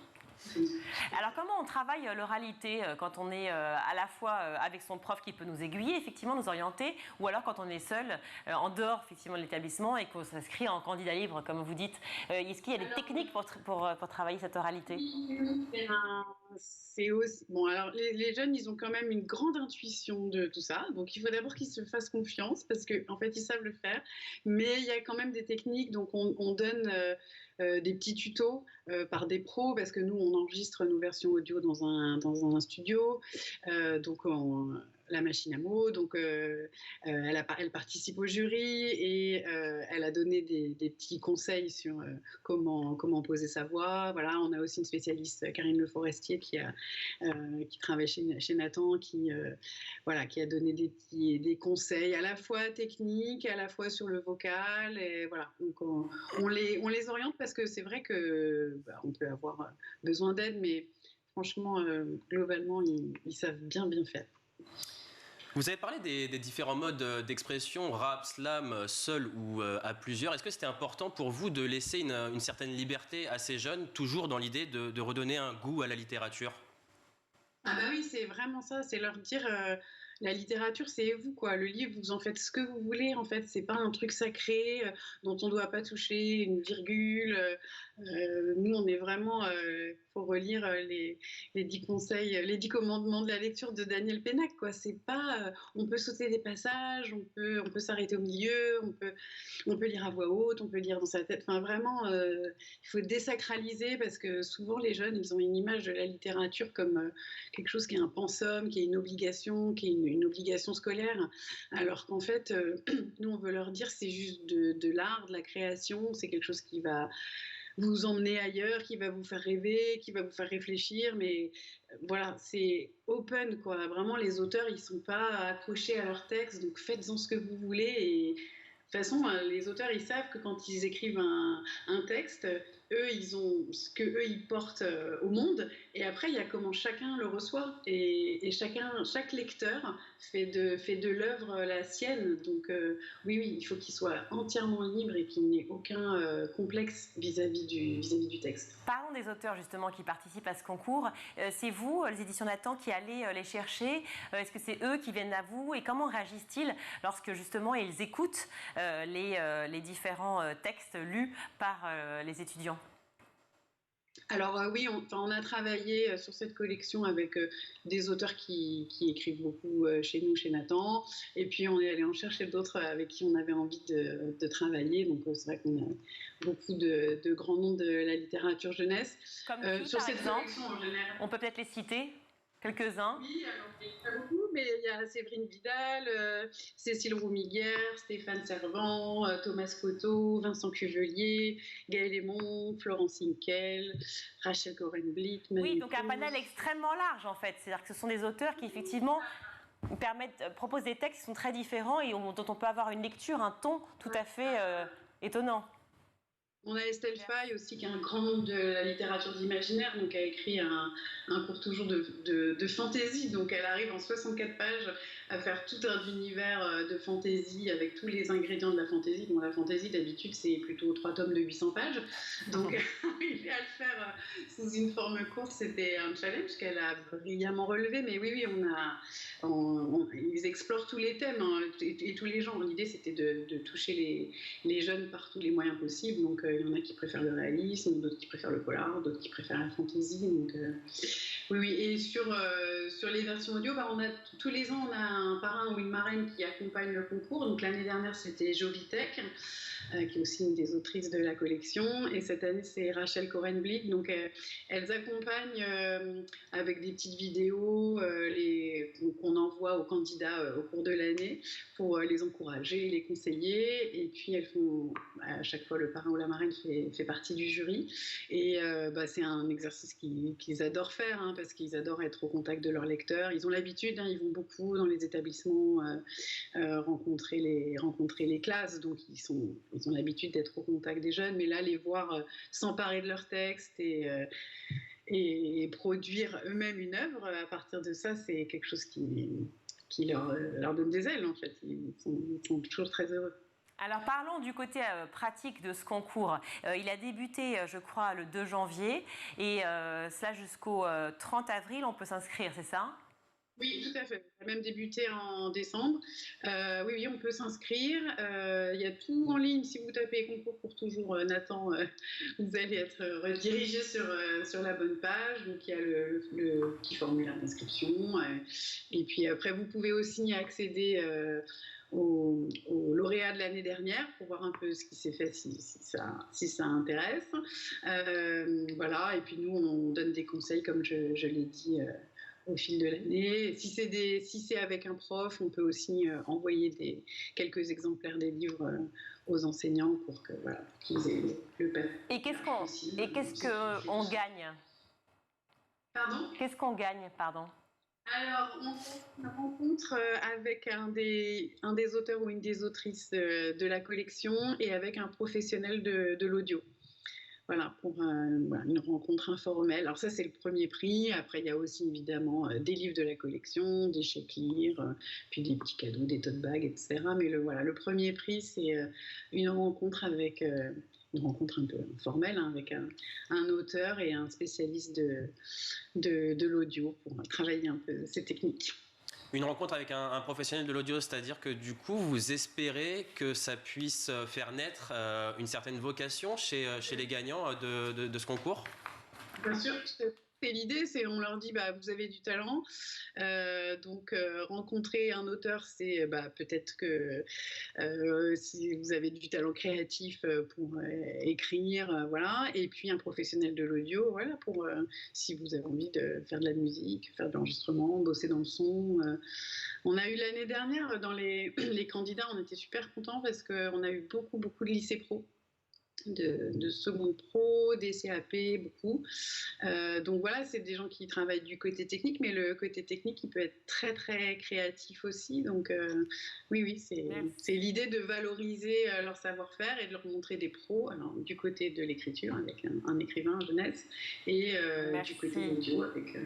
Alors comment on travaille l'oralité quand on est à la fois avec son prof qui peut nous aiguiller, effectivement nous orienter, ou alors quand on est seul, en dehors effectivement de l'établissement et qu'on s'inscrit en candidat libre comme vous dites. Est-ce qu'il y a des techniques pour travailler cette oralité? C'est aussi bon. Alors les jeunes, ils ont quand même une grande intuition de tout ça, donc il faut d'abord qu'ils se fassent confiance parce qu'en fait ils savent le faire, mais il y a quand même des techniques. Donc on donne des petits tutos par des pros parce que nous on enregistre nos versions audio dans un studio, donc la machine à mots. Donc, elle participe au jury et elle a donné des petits conseils sur comment poser sa voix. Voilà, on a aussi une spécialiste, Karine Le Forestier, qui travaille chez Nathan, qui a donné des conseils à la fois techniques, à la fois sur le vocal. Et voilà, donc on les oriente parce que c'est vrai que on peut avoir besoin d'aide, mais franchement, globalement, ils savent bien faire. Vous avez parlé des différents modes d'expression, rap, slam, seul ou à plusieurs. Est-ce que c'était important pour vous de laisser une certaine liberté à ces jeunes, toujours dans l'idée de redonner un goût à la littérature ? Ah bah oui, c'est vraiment ça, c'est leur dire la littérature, c'est vous, quoi. Le livre, vous en faites ce que vous voulez, en fait. C'est pas un truc sacré dont on doit pas toucher une virgule. Nous, on est vraiment, faut relire les 10 conseils, les 10 commandements de la lecture de Daniel Pénac, quoi. C'est pas, on peut sauter des passages, on peut s'arrêter au milieu, on peut lire à voix haute, on peut lire dans sa tête. Enfin, vraiment, il faut désacraliser parce que souvent les jeunes, ils ont une image de la littérature comme quelque chose qui est un pensum, qui est une obligation, qui est une obligation scolaire, alors qu'en fait, nous, on veut leur dire c'est juste de l'art, de la création, c'est quelque chose qui va vous emmener ailleurs, qui va vous faire rêver, qui va vous faire réfléchir, mais voilà, c'est open, quoi. Vraiment, les auteurs, ils sont pas accrochés à leur texte, donc faites-en ce que vous voulez. Et de toute façon, les auteurs, ils savent que quand ils écrivent un texte, eux, ils ont ce que eux ils portent au monde, et après, il y a comment chacun le reçoit, et chaque lecteur fait de l'œuvre la sienne. Donc oui, il faut qu'il soit entièrement libre et qu'il n'ait aucun complexe vis-à-vis du texte. Parlons des auteurs justement qui participent à ce concours. C'est vous, les éditions Nathan, qui allez les chercher. Est-ce que c'est eux qui viennent à vous, et comment réagissent-ils lorsque justement ils écoutent les différents textes lus par les étudiants ? Alors oui, on a travaillé sur cette collection avec des auteurs qui écrivent beaucoup chez nous, chez Nathan, et puis on est allé en chercher d'autres avec qui on avait envie de travailler. Donc c'est vrai qu'on a beaucoup de grands noms de la littérature jeunesse. Comme qui, sur par cette exemple, collection en général. On peut peut-être les citer, quelques-uns. Oui, alors, pas beaucoup, mais il y a Séverine Vidal, Cécile Roumiguière, Stéphane Servant, Thomas Cotto, Vincent Cuvelier, Gaël Aymon, Florence Hinkel, Rachel Coren-Blit. Oui, donc un panel extrêmement large en fait. C'est-à-dire que ce sont des auteurs qui effectivement proposent des textes qui sont très différents et dont on peut avoir une lecture, un ton tout à fait étonnant. On a Estelle Faye aussi, qui est un grand nom de la littérature d'imaginaire, donc a écrit un cours toujours de fantaisie. Donc elle arrive en 64 pages à faire tout un univers de fantaisie avec tous les ingrédients de la fantaisie. Bon, la fantaisie d'habitude c'est plutôt 3 tomes de 800 pages, donc arriver à le faire sous une forme courte, c'était un challenge qu'elle a brillamment relevé. Mais oui, ils explorent tous les thèmes et tous les genres. L'idée c'était de toucher les jeunes par tous les moyens possibles. Donc il y en a qui préfèrent le réalisme, d'autres qui préfèrent le polar, d'autres qui préfèrent la fantaisie. Donc oui. Et sur les versions audio, on a tous les ans on a un parrain ou une marraine qui accompagne le concours. Donc l'année dernière c'était Jovitek, qui est aussi une des autrices de la collection, et cette année c'est Rachel Coren-Blit. Donc elles accompagnent avec des petites vidéos qu'on envoie aux candidats au cours de l'année pour les encourager, les conseiller, et puis elles font à chaque fois le parrain ou la marraine fait partie du jury, et c'est un exercice qu'ils adorent faire, parce qu'ils adorent être au contact de leurs lecteurs. Ils ont l'habitude, ils vont beaucoup dans les établissements rencontrer les classes, donc ils ont l'habitude d'être au contact des jeunes, mais là les voir s'emparer de leurs textes et produire eux-mêmes une œuvre à partir de ça, c'est quelque chose qui leur donne des ailes en fait. Ils sont toujours très heureux. Alors parlons du côté pratique de ce concours. Il a débuté, je crois, le 2 janvier et cela jusqu'au 30 avril, on peut s'inscrire, c'est ça ? Oui, tout à fait. Ça a même débuté en décembre. Oui, on peut s'inscrire. Il y a tout en ligne. Si vous tapez concours pour toujours Nathan, vous allez être redirigé sur la bonne page. Donc il y a le petit formulaire d'inscription. Et puis après, vous pouvez aussi accéder aux lauréats de l'année dernière pour voir un peu ce qui s'est fait si ça intéresse. Voilà. Et puis nous, on donne des conseils, comme je l'ai dit au fil de l'année. Si c'est avec un prof, on peut aussi envoyer quelques exemplaires des livres aux enseignants pour qu'ils aient le papier. Et qu'est-ce qu'on gagne? Pardon? Qu'est-ce qu'on gagne, pardon? Alors, on rencontre avec un des auteurs ou une des autrices de la collection et avec un professionnel de l'audio. Voilà, pour une rencontre informelle. Alors ça, c'est le premier prix. Après, il y a aussi évidemment des livres de la collection, des chèques lire, puis des petits cadeaux, des tote bags, etc. Mais le premier prix, c'est une rencontre avec... une rencontre un peu informelle avec un auteur et un spécialiste de l'audio pour travailler un peu ces techniques. Une rencontre avec un professionnel de l'audio, c'est-à-dire que du coup, vous espérez que ça puisse faire naître une certaine vocation chez les gagnants de ce concours? Bien sûr, c'est l'idée, on leur dit vous avez du talent, donc rencontrer un auteur, c'est peut-être que si vous avez du talent créatif pour écrire, voilà, et puis un professionnel de l'audio, voilà, pour si vous avez envie de faire de la musique, faire de l'enregistrement, bosser dans le son. On a eu l'année dernière dans les candidats, on était super contents parce qu'on a eu beaucoup de lycées pro. De seconde pro, des CAP, beaucoup. Donc voilà, c'est des gens qui travaillent du côté technique, mais le côté technique, il peut être très, très créatif aussi. Donc oui, c'est l'idée de valoriser leur savoir-faire et de leur montrer des pros, alors, du côté de l'écriture, avec un écrivain jeunesse, et du côté audio, avec...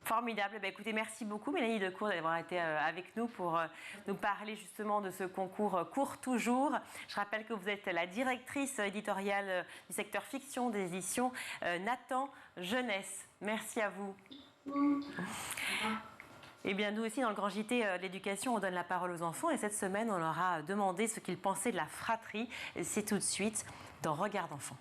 Formidable. Écoutez, merci beaucoup Mélanie Decour d'avoir été avec nous pour nous parler justement de ce concours Cours Toujours. Je rappelle que vous êtes la directrice éditoriale du secteur fiction des éditions Nathan Jeunesse. Merci à vous. Et bien, nous aussi, dans le Grand JT de l'éducation, on donne la parole aux enfants. Et cette semaine, on leur a demandé ce qu'ils pensaient de la fratrie. C'est tout de suite dans Regard d'enfant.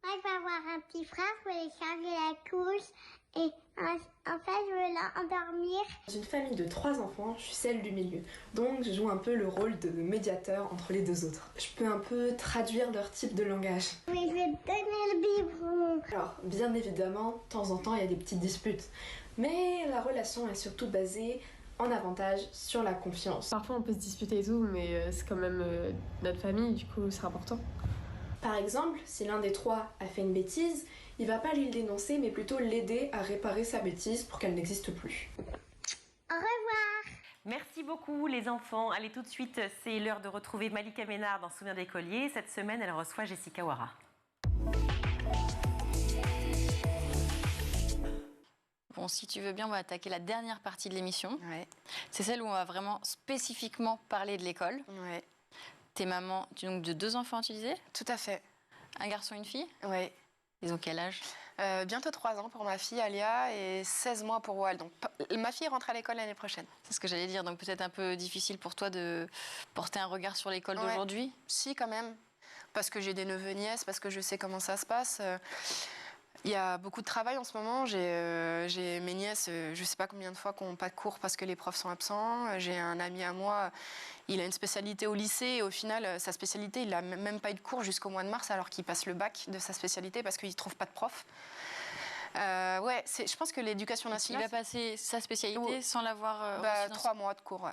Je vais avoir un petit frère, je vais lui changer la couche et en fait je vais l'endormir. Dans une famille de 3 enfants, je suis celle du milieu. Donc je joue un peu le rôle de médiateur entre les deux autres. Je peux un peu traduire leur type de langage. Oui, je vais te donner le biberon. Alors, bien évidemment, de temps en temps, il y a des petites disputes. Mais la relation est surtout basée en avantage sur la confiance. Parfois on peut se disputer et tout, mais c'est quand même notre famille, du coup c'est important. Par exemple, si l'un des 3 a fait une bêtise, il va pas lui le dénoncer, mais plutôt l'aider à réparer sa bêtise pour qu'elle n'existe plus. Au revoir. Merci beaucoup les enfants. Allez, tout de suite, c'est l'heure de retrouver Malika Ménard dans Souvenir d'écolier. Cette semaine, elle reçoit Jessica Wara. Bon, si tu veux bien, on va attaquer la dernière partie de l'émission. Ouais. C'est celle où on va vraiment spécifiquement parler de l'école. Ouais. T'es maman donc de 2 enfants, tu disais? Tout à fait. Un garçon, une fille? Oui. Ils ont quel âge? Bientôt 3 ans pour ma fille Alia et 16 mois pour Wal. Donc ma fille rentre à l'école l'année prochaine. C'est ce que j'allais dire. Donc peut-être un peu difficile pour toi de porter un regard sur l'école d'aujourd'hui? Si, quand même. Parce que j'ai des neveux nièces, parce que je sais comment ça se passe. Il y a beaucoup de travail en ce moment. J'ai mes nièces, je ne sais pas combien de fois, qui n'ont pas de cours parce que les profs sont absents. J'ai un ami à moi, il a une spécialité au lycée. Et au final, sa spécialité, il n'a même pas eu de cours jusqu'au mois de mars alors qu'il passe le bac de sa spécialité parce qu'il ne trouve pas de prof. Je pense que l'éducation nationale... Il a passé sa spécialité sans l'avoir... 3 mois de cours, ouais.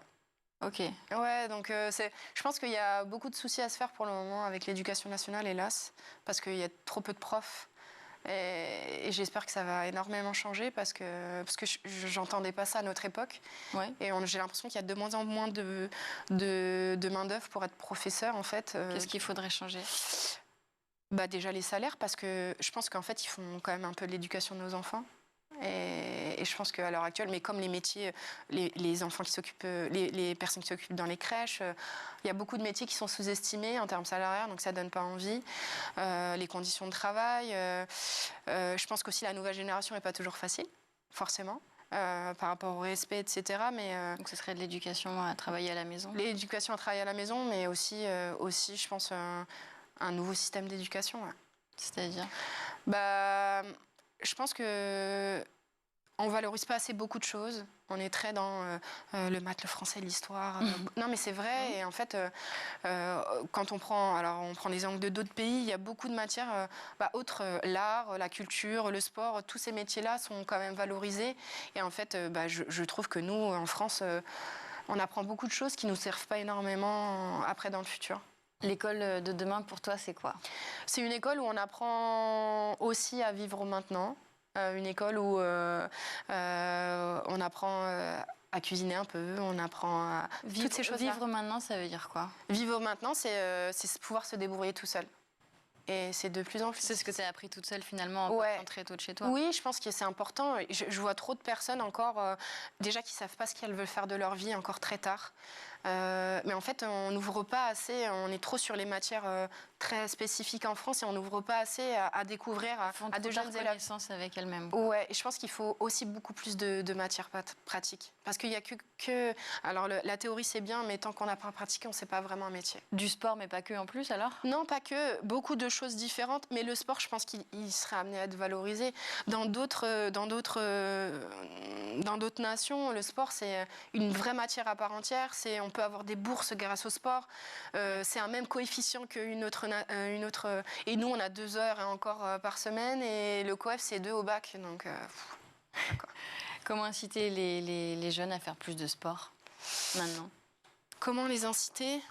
Ok. Ouais, donc je pense qu'il y a beaucoup de soucis à se faire pour le moment avec l'éducation nationale, hélas, parce qu'il y a trop peu de profs. Et j'espère que ça va énormément changer parce que j'entendais pas ça à notre époque. Ouais. Et j'ai l'impression qu'il y a de moins en moins de main-d'œuvre pour être professeur, en fait. Qu'est-ce qu'il faudrait changer? Déjà les salaires, parce que je pense qu'en fait, ils font quand même un peu de l'éducation de nos enfants. Et je pense qu'à l'heure actuelle, mais comme les métiers, les enfants qui s'occupent, les personnes qui s'occupent dans les crèches, il y a beaucoup de métiers qui sont sous-estimés en termes salariales, donc ça donne pas envie. Les conditions de travail, je pense qu'aussi la nouvelle génération n'est pas toujours facile, forcément. Par rapport au respect, etc. Donc ce serait de l'éducation à travailler à la maison? L'éducation à travailler à la maison, mais aussi je pense, un nouveau système d'éducation. Ouais. C'est-à-dire? Je pense que On valorise pas assez beaucoup de choses. On est très dans le maths, le français, l'histoire. Non, mais c'est vrai. Et en fait, quand on prend les angles de d'autres pays, il y a beaucoup de matières autres, l'art, la culture, le sport. Tous ces métiers-là sont quand même valorisés. Et en fait, je trouve que nous, en France, on apprend beaucoup de choses qui nous servent pas énormément après dans le futur. L'école de demain, pour toi, c'est quoi? C'est une école où on apprend aussi à vivre maintenant. Une école où on apprend à cuisiner un peu, on apprend à... toutes ces choses-là. Vivre maintenant, ça veut dire quoi? Vivre maintenant, c'est pouvoir se débrouiller tout seul. Et c'est de plus en plus... C'est ce que tu as appris toute seule finalement, en partant très tôt de chez toi. Oui, je pense que c'est important. Je vois trop de personnes encore, déjà qui ne savent pas ce qu'elles veulent faire de leur vie encore très tard. Mais en fait, on n'ouvre pas assez, on est trop sur les matières très spécifiques en France et on n'ouvre pas assez à découvrir à de jeunes élèves. Connaissance avec elles-mêmes. Ouais, et je pense qu'il faut aussi beaucoup plus de matières pratiques. Parce qu'il n'y a que... Alors, la théorie, c'est bien, mais tant qu'on n'a pas pratiqué, on ne sait pas vraiment un métier. Du sport, mais pas que en plus, alors? Non, pas que. Beaucoup de choses différentes. Mais le sport, je pense qu'il serait amené à être valorisé. Dans d'autres nations, le sport, c'est une vraie matière à part entière. On peut avoir des bourses grâce au sport. C'est un même coefficient qu'une autre... et nous, on a 2 heures et encore par semaine. Et le coef, c'est 2 au bac. Donc, comment inciter les jeunes à faire plus de sport maintenant? Comment les inciter?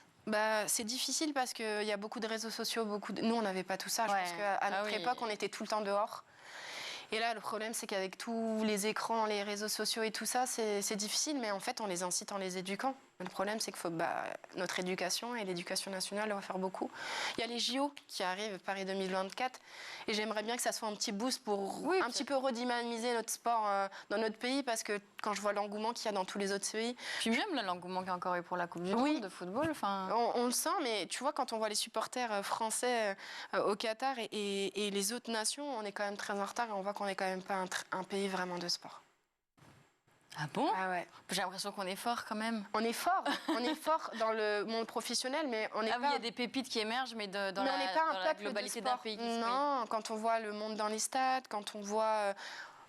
C'est difficile parce qu'il y a beaucoup de réseaux sociaux. Nous, on n'avait pas tout ça. Je pense qu'à notre époque, on était tout le temps dehors. Et là, le problème, c'est qu'avec tous les écrans, les réseaux sociaux et tout ça, c'est difficile. Mais en fait, on les incite en les éduquant. Le problème, c'est que notre éducation et l'éducation nationale doivent faire beaucoup. Il y a les JO qui arrivent, Paris 2024. Et j'aimerais bien que ça soit un petit boost pour un petit peu redynamiser notre sport dans notre pays. Parce que quand je vois l'engouement qu'il y a dans tous les autres pays... Puis même l'engouement qu'il y a encore eu pour la Coupe du Monde de football. On le sent, mais tu vois, quand on voit les supporters français au Qatar et les autres nations, on est quand même très en retard et on voit qu'on n'est quand même pas un pays vraiment de sport. Ah bon? Ah ouais. J'ai l'impression qu'on est fort quand même. On est fort dans le monde professionnel, mais on n'est pas... oui, il y a des pépites qui émergent, mais dans la globalité d'un pays. Non, quand on voit le monde dans les stades, quand on voit...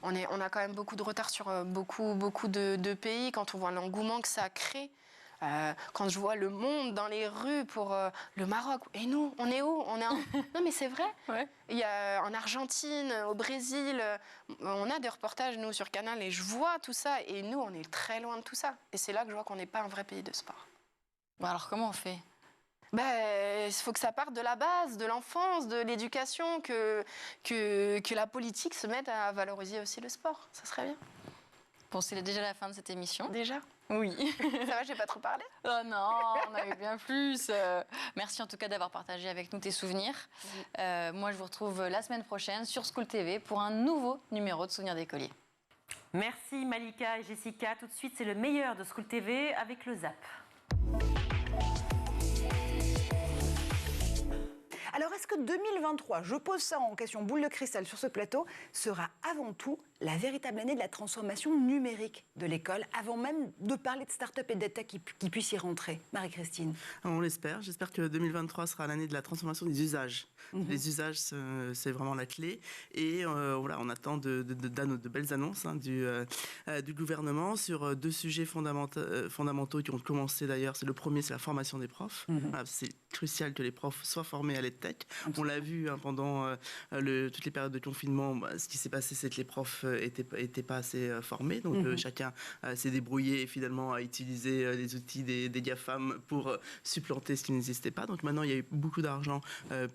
On a quand même beaucoup de retard sur beaucoup de pays, quand on voit l'engouement que ça crée. Quand je vois le monde dans les rues pour le Maroc, et nous, on est où? Non, mais c'est vrai. Ouais. Il y a en Argentine, au Brésil, on a des reportages, nous, sur Canal, et je vois tout ça. Et nous, on est très loin de tout ça. Et c'est là que je vois qu'on n'est pas un vrai pays de sport. Bon, alors, comment on fait? Il faut que ça parte de la base, de l'enfance, de l'éducation, que la politique se mette à valoriser aussi le sport. Ça serait bien. Bon, c'est déjà la fin de cette émission. Déjà? Oui. Ça va, j'ai pas trop parlé? Oh non, on avait bien plus. Merci en tout cas d'avoir partagé avec nous tes souvenirs. Moi, je vous retrouve la semaine prochaine sur School TV pour un nouveau numéro de Souvenirs d'écoliers. Merci Malika et Jessica. Tout de suite, c'est le meilleur de School TV avec le ZAP. Alors, est-ce que 2023, je pose ça en question boule de cristal sur ce plateau, sera avant tout la véritable année de la transformation numérique de l'école, avant même de parler de start-up et d'EdTech qui puissent y rentrer? Marie-Christine. On l'espère. J'espère que 2023 sera l'année de la transformation des usages. Les usages, c'est vraiment la clé. Et on attend de belles annonces du gouvernement sur 2 sujets fondamentaux qui ont commencé d'ailleurs. Le premier, c'est la formation des profs. C'est crucial que les profs soient formés à l'EdTech. On l'a vu pendant toutes les périodes de confinement. Ce qui s'est passé, c'est que les profs étaient pas assez formés. Donc chacun s'est débrouillé et finalement a utilisé les outils des GAFAM pour supplanter ce qui n'existait pas. Donc maintenant, il y a eu beaucoup d'argent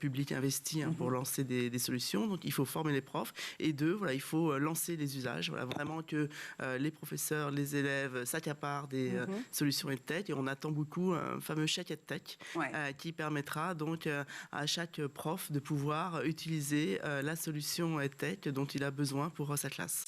public investi pour lancer des solutions. Donc il faut former les profs. Et 2, il faut lancer les usages. Vraiment que les professeurs, les élèves s'accaparent des solutions EdTech. Et on attend beaucoup un fameux chèque EdTech qui permettra donc à chaque prof de pouvoir utiliser la solution EdTech dont il a besoin pour sa classe.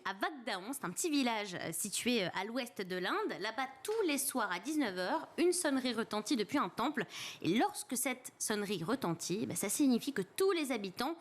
À Vatdaon, c'est un petit village situé à l'ouest de l'Inde. Là-bas, tous les soirs à 19h, une sonnerie retentit depuis un temple. Et lorsque cette sonnerie retentit, ça signifie que tous les habitants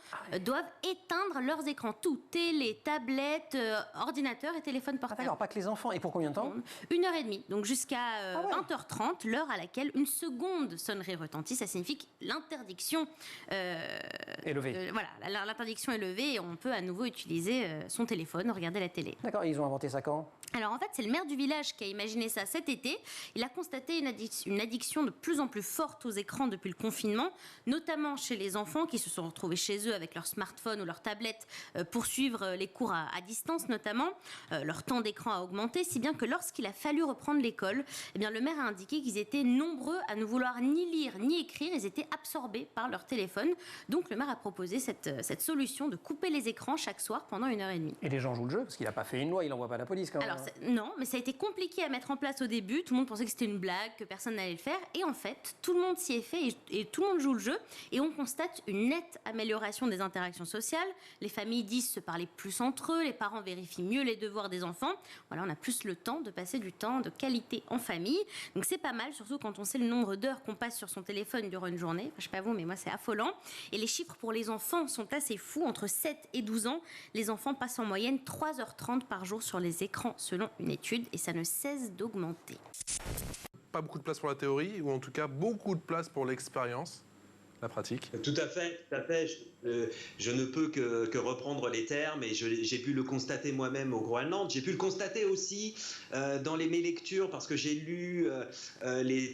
doivent éteindre leurs écrans. Tout, télé, tablettes, ordinateurs et téléphones portables. D'accord, pas que les enfants. Et pour combien de temps? 1h30. Donc jusqu'à 20h30, l'heure à laquelle une seconde sonnerie retentit. Ça signifie que l'interdiction est levée. L'interdiction est levée et on peut à nouveau utiliser son téléphone, regarder la télé. D'accord, ils ont inventé ça quand ? Alors en fait, c'est le maire du village qui a imaginé ça cet été. Il a constaté une addiction de plus en plus forte aux écrans depuis le confinement, notamment chez les enfants qui se sont retrouvés chez eux avec leur smartphone ou leur tablette pour suivre les cours à distance notamment. Leur temps d'écran a augmenté, si bien que lorsqu'il a fallu reprendre l'école, eh bien, le maire a indiqué qu'ils étaient nombreux à ne vouloir ni lire ni écrire. Ils étaient absorbés par leur téléphone. Donc le maire a proposé cette solution de couper les écrans chaque soir pendant 1h30. Et les gens jouent le jeu, parce qu'il n'a pas fait une loi, il n'envoie pas la police quand même. Alors, non, mais ça a été compliqué à mettre en place au début. Tout le monde pensait que c'était une blague, que personne n'allait le faire. Et en fait, tout le monde s'y est fait et tout le monde joue le jeu. Et on constate une nette amélioration des interactions sociales. Les familles disent se parler plus entre eux. Les parents vérifient mieux les devoirs des enfants. Voilà, on a plus le temps de passer du temps de qualité en famille. Donc c'est pas mal, surtout quand on sait le nombre d'heures qu'on passe sur son téléphone durant une journée. Enfin, je sais pas vous, mais moi c'est affolant. Et les chiffres pour les enfants sont assez fous. Entre 7 et 12 ans, les enfants passent en moyenne 3h30 par jour sur les écrans, selon une étude, et ça ne cesse d'augmenter. Pas beaucoup de place pour la théorie, ou en tout cas beaucoup de place pour l'expérience, la pratique. Tout à fait, tout à fait. Je ne peux que reprendre les termes, et j'ai pu le constater moi-même au Groenland. J'ai pu le constater aussi dans mes lectures, parce que j'ai lu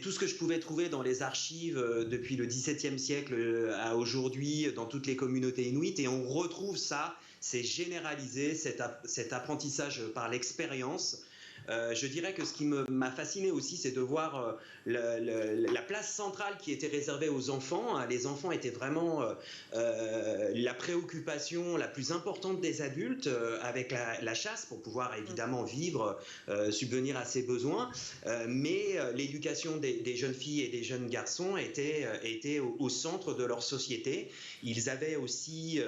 tout ce que je pouvais trouver dans les archives depuis le XVIIe siècle à aujourd'hui, dans toutes les communautés inuites, et on retrouve ça. C'est généralisé, cet apprentissage par l'expérience. Je dirais que ce qui m'a fasciné aussi, c'est de voir la place centrale qui était réservée aux enfants. Les enfants étaient vraiment la préoccupation la plus importante des adultes, avec la chasse pour pouvoir évidemment vivre, subvenir à ses besoins. Mais l'éducation des jeunes filles et des jeunes garçons était au centre de leur société. Ils avaient aussi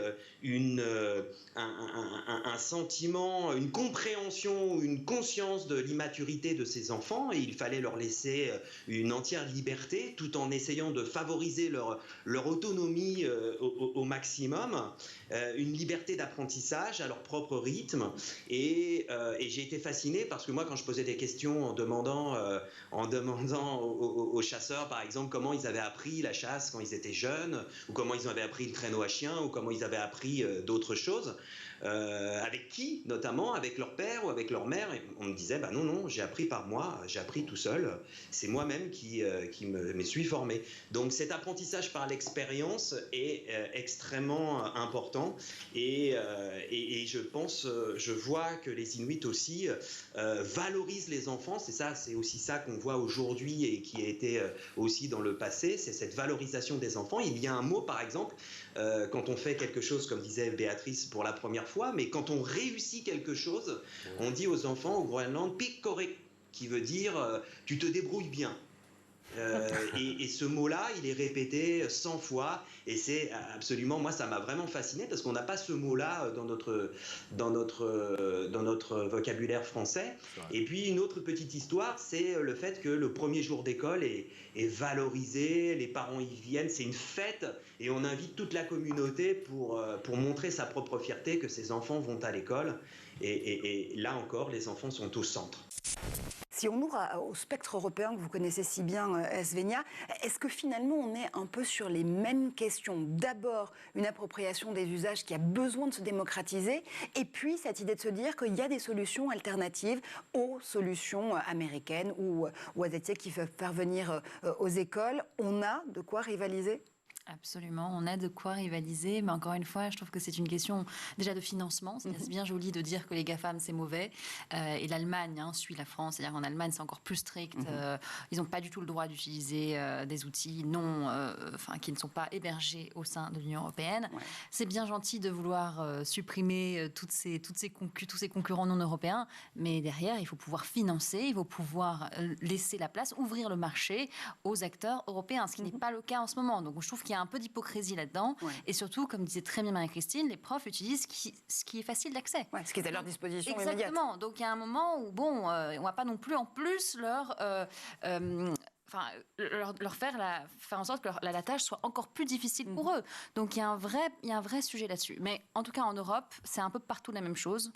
un sentiment, une compréhension, une conscience de l'immaturité de ces enfants, et il fallait leur laisser une entière liberté tout en essayant de favoriser leur autonomie au maximum, une liberté d'apprentissage à leur propre rythme. Et j'ai été fasciné parce que moi, quand je posais des questions en demandant aux chasseurs, par exemple, comment ils avaient appris la chasse quand ils étaient jeunes, ou comment ils avaient appris le traîneau à chien, ou comment ils avaient appris d'autres choses, avec qui, notamment avec leur père ou avec leur mère, et on me disait non, j'ai appris par moi, j'ai appris tout seul, c'est moi-même qui me suis formé. Donc cet apprentissage par l'expérience est extrêmement important, et je vois que les Inuits aussi valorisent les enfants. C'est aussi ça qu'on voit aujourd'hui et qui a été aussi dans le passé, c'est cette valorisation des enfants. Il y a un mot, par exemple, quand on fait quelque chose, comme disait Béatrice, pour la première fois, mais quand on réussit quelque chose, on dit aux enfants au Groenland "pik korek", qui veut dire tu te débrouilles bien. Et ce mot-là, il est répété 100 fois, et c'est absolument, moi ça m'a vraiment fasciné, parce qu'on n'a pas ce mot-là dans notre vocabulaire français. Et puis une autre petite histoire, c'est le fait que le premier jour d'école est valorisé, les parents y viennent, c'est une fête, et on invite toute la communauté pour montrer sa propre fierté que ses enfants vont à l'école, et là encore, les enfants sont au centre. Si on ouvre au spectre européen que vous connaissez si bien, Svenja, est-ce que finalement on est un peu sur les mêmes questions? D'abord, une appropriation des usages qui a besoin de se démocratiser, et puis cette idée de se dire qu'il y a des solutions alternatives aux solutions américaines ou asiatiques qui peuvent parvenir aux écoles. On a de quoi rivaliser? Absolument, on a de quoi rivaliser, mais encore une fois, je trouve que c'est une question déjà de financement. C'est bien joli de dire que les GAFAM, c'est mauvais, et l'Allemagne suit la France, c'est-à-dire qu'en Allemagne, c'est encore plus strict. Ils n'ont pas du tout le droit d'utiliser des outils qui ne sont pas hébergés au sein de l'Union européenne. Ouais. C'est bien gentil de vouloir supprimer tous ces concurrents non européens, mais derrière, il faut pouvoir financer, il faut pouvoir laisser la place, ouvrir le marché aux acteurs européens, ce qui n'est pas le cas en ce moment. Donc je trouve qu'il y a un peu d'hypocrisie là-dedans. Ouais. Et surtout, comme disait très bien Marie-Christine, les profs utilisent ce qui est facile d'accès. Ouais, ce qui est à leur disposition immédiate. Exactement. Donc il y a un moment où, on ne va pas non plus en plus leur faire en sorte que la tâche soit encore plus difficile pour eux. Donc il y a un vrai sujet là-dessus. Mais en tout cas, en Europe, c'est un peu partout la même chose.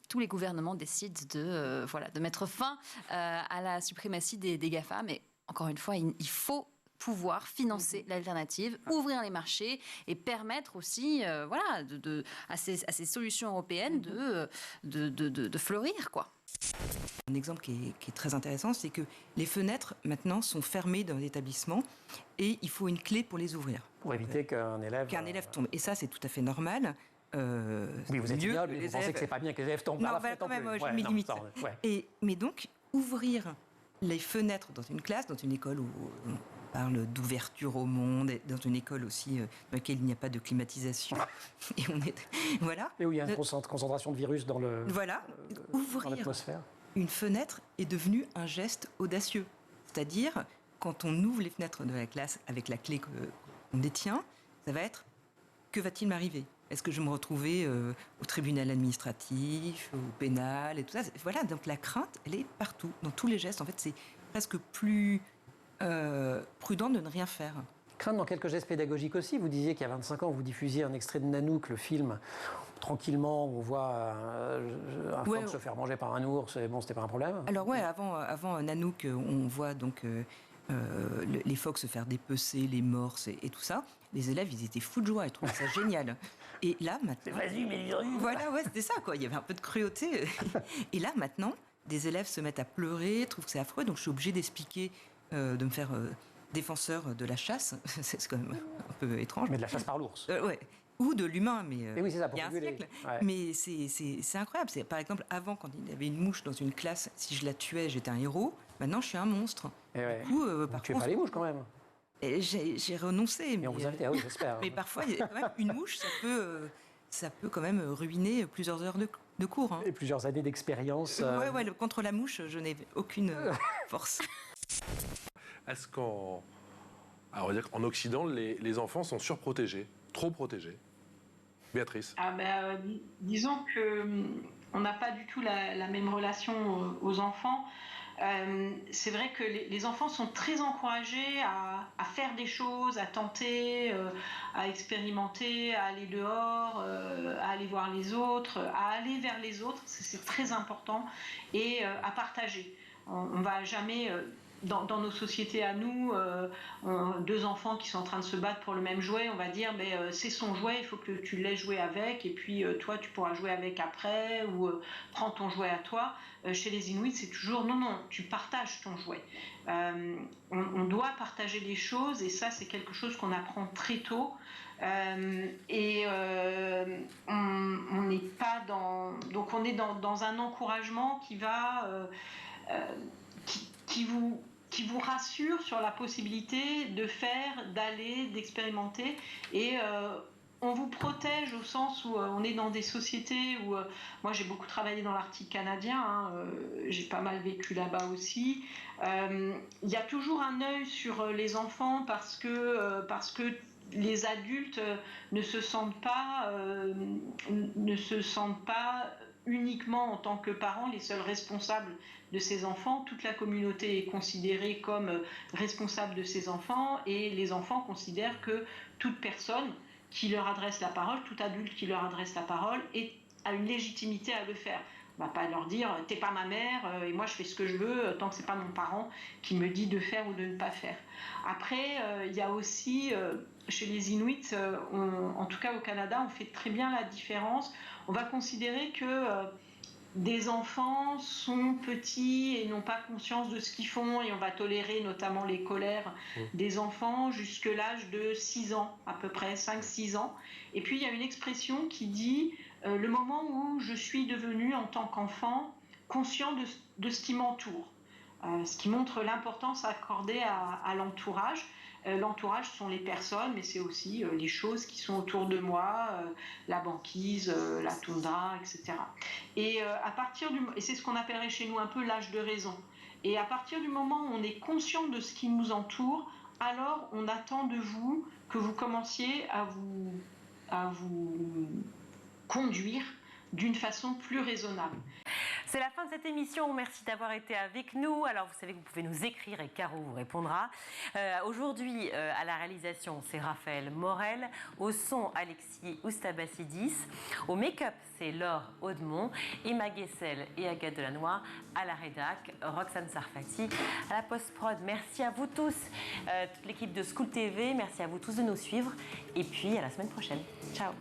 Tous les gouvernements décident de mettre fin à la suprématie des GAFA. Mais encore une fois, il faut pouvoir financer l'alternative, ouvrir les marchés et permettre aussi à ces solutions européennes de fleurir, quoi. Un exemple qui est très intéressant, c'est que les fenêtres maintenant sont fermées dans l'établissement et il faut une clé pour les ouvrir. Pour éviter qu'un élève tombe. Et ça, c'est tout à fait normal. Oui, vous êtes ignoble, vous pensez que c'est pas bien que les élèves tombent par la fenêtre. Non, quand même, je m'y limite. Mais donc, ouvrir les fenêtres dans une classe, dans une école où on parle d'ouverture au monde, et dans une école aussi dans laquelle il n'y a pas de climatisation, et et où il y a une concentration de virus dans l'atmosphère. Une fenêtre est devenue un geste audacieux. C'est-à-dire, quand on ouvre les fenêtres de la classe avec la clé qu'on détient, ça va être « que va-t-il m'arriver ? Est-ce que je vais me retrouver au tribunal administratif, au pénal et tout ça ?» Voilà, donc la crainte, elle est partout, dans tous les gestes. En fait, c'est presque plus prudent de ne rien faire. Crainte dans quelques gestes pédagogiques aussi. Vous disiez qu'il y a 25 ans, vous diffusiez un extrait de Nanook, le film, tranquillement, on voit un phoque se faire manger par un ours, et bon, c'était pas un problème. Alors avant Nanook, on voit donc les phoques se faire dépecer, les morses et tout ça. Les élèves, ils étaient fous de joie, ils trouvaient ça génial. Et là, maintenant... Vas-y, mais voilà, c'était ça, quoi. Il y avait un peu de cruauté. Et là, maintenant, des élèves se mettent à pleurer, trouvent que c'est affreux, donc je suis obligée d'expliquer, de me faire défenseur de la chasse. C'est quand même un peu étrange. Mais de la chasse par l'ours. Ouais. Ou de l'humain, mais oui, c'est ça, pour il y a un siècle. Ouais. Mais c'est incroyable. Par exemple, avant, quand il y avait une mouche dans une classe, si je la tuais, j'étais un héros. Maintenant, je suis un monstre. Du coup, vous tuez pas les mouches, quand même. J'ai renoncé. Mais on vous invite, oui, j'espère. Mais parfois, quand même, une mouche, ça peut quand même ruiner plusieurs heures de cours. Hein. Et plusieurs années d'expérience. Contre la mouche, je n'ai aucune force. Est-ce qu'en Occident, les enfants sont surprotégés, trop protégés? Béatrice? Disons qu'on n'a pas du tout la même relation aux enfants. C'est vrai que les enfants sont très encouragés à faire des choses, à tenter, à expérimenter, à aller dehors, à aller voir les autres, à aller vers les autres, c'est très important, et à partager. On ne va jamais... Dans nos sociétés à nous, deux enfants qui sont en train de se battre pour le même jouet, on va dire c'est son jouet, il faut que tu le laisses jouer avec, et puis toi tu pourras jouer avec après, ou prends ton jouet à toi. Chez les Inuits, c'est toujours non, tu partages ton jouet. On doit partager les choses, et ça c'est quelque chose qu'on apprend très tôt. On n'est pas dans... Donc on est dans un encouragement qui va... qui vous rassure sur la possibilité de faire, d'aller, d'expérimenter, et on vous protège au sens où on est dans des sociétés où moi j'ai beaucoup travaillé dans l'Arctique canadien, j'ai pas mal vécu là-bas aussi. Il y a toujours un œil sur les enfants parce que les adultes ne se sentent pas uniquement en tant que parents les seuls responsables de ces enfants. Toute la communauté est considérée comme responsable de ces enfants, et les enfants considèrent que toute personne qui leur adresse la parole, tout adulte qui leur adresse la parole, a une légitimité à le faire. On ne va pas leur dire « t'es pas ma mère et moi je fais ce que je veux tant que c'est pas mon parent qui me dit de faire ou de ne pas faire ». Après, il y a aussi, chez les Inuits, en tout cas au Canada, on fait très bien la différence. On va considérer que des enfants sont petits et n'ont pas conscience de ce qu'ils font, et on va tolérer notamment les colères des enfants jusqu'à l'âge de 6 ans, à peu près 5-6 ans. Et puis il y a une expression qui dit le moment où je suis devenu en tant qu'enfant conscient de ce qui m'entoure, ce qui montre l'importance accordée à l'entourage. L'entourage sont les personnes, mais c'est aussi les choses qui sont autour de moi, la banquise, la toundra, etc. Et c'est ce qu'on appellerait chez nous un peu l'âge de raison. Et à partir du moment où on est conscient de ce qui nous entoure, alors on attend de vous que vous commenciez à vous conduire d'une façon plus raisonnable. C'est la fin de cette émission. Merci d'avoir été avec nous. Alors, vous savez que vous pouvez nous écrire et Caro vous répondra. Aujourd'hui, à la réalisation, c'est Raphaël Morel. Au son, Alexis Oustabassidis. Au make-up, c'est Laure Audemont. Emma Guessel et Agathe Delannoy. À la rédac, Roxane Sarfati. À la post-prod, merci à vous tous, toute l'équipe de School TV. Merci à vous tous de nous suivre. Et puis, à la semaine prochaine. Ciao.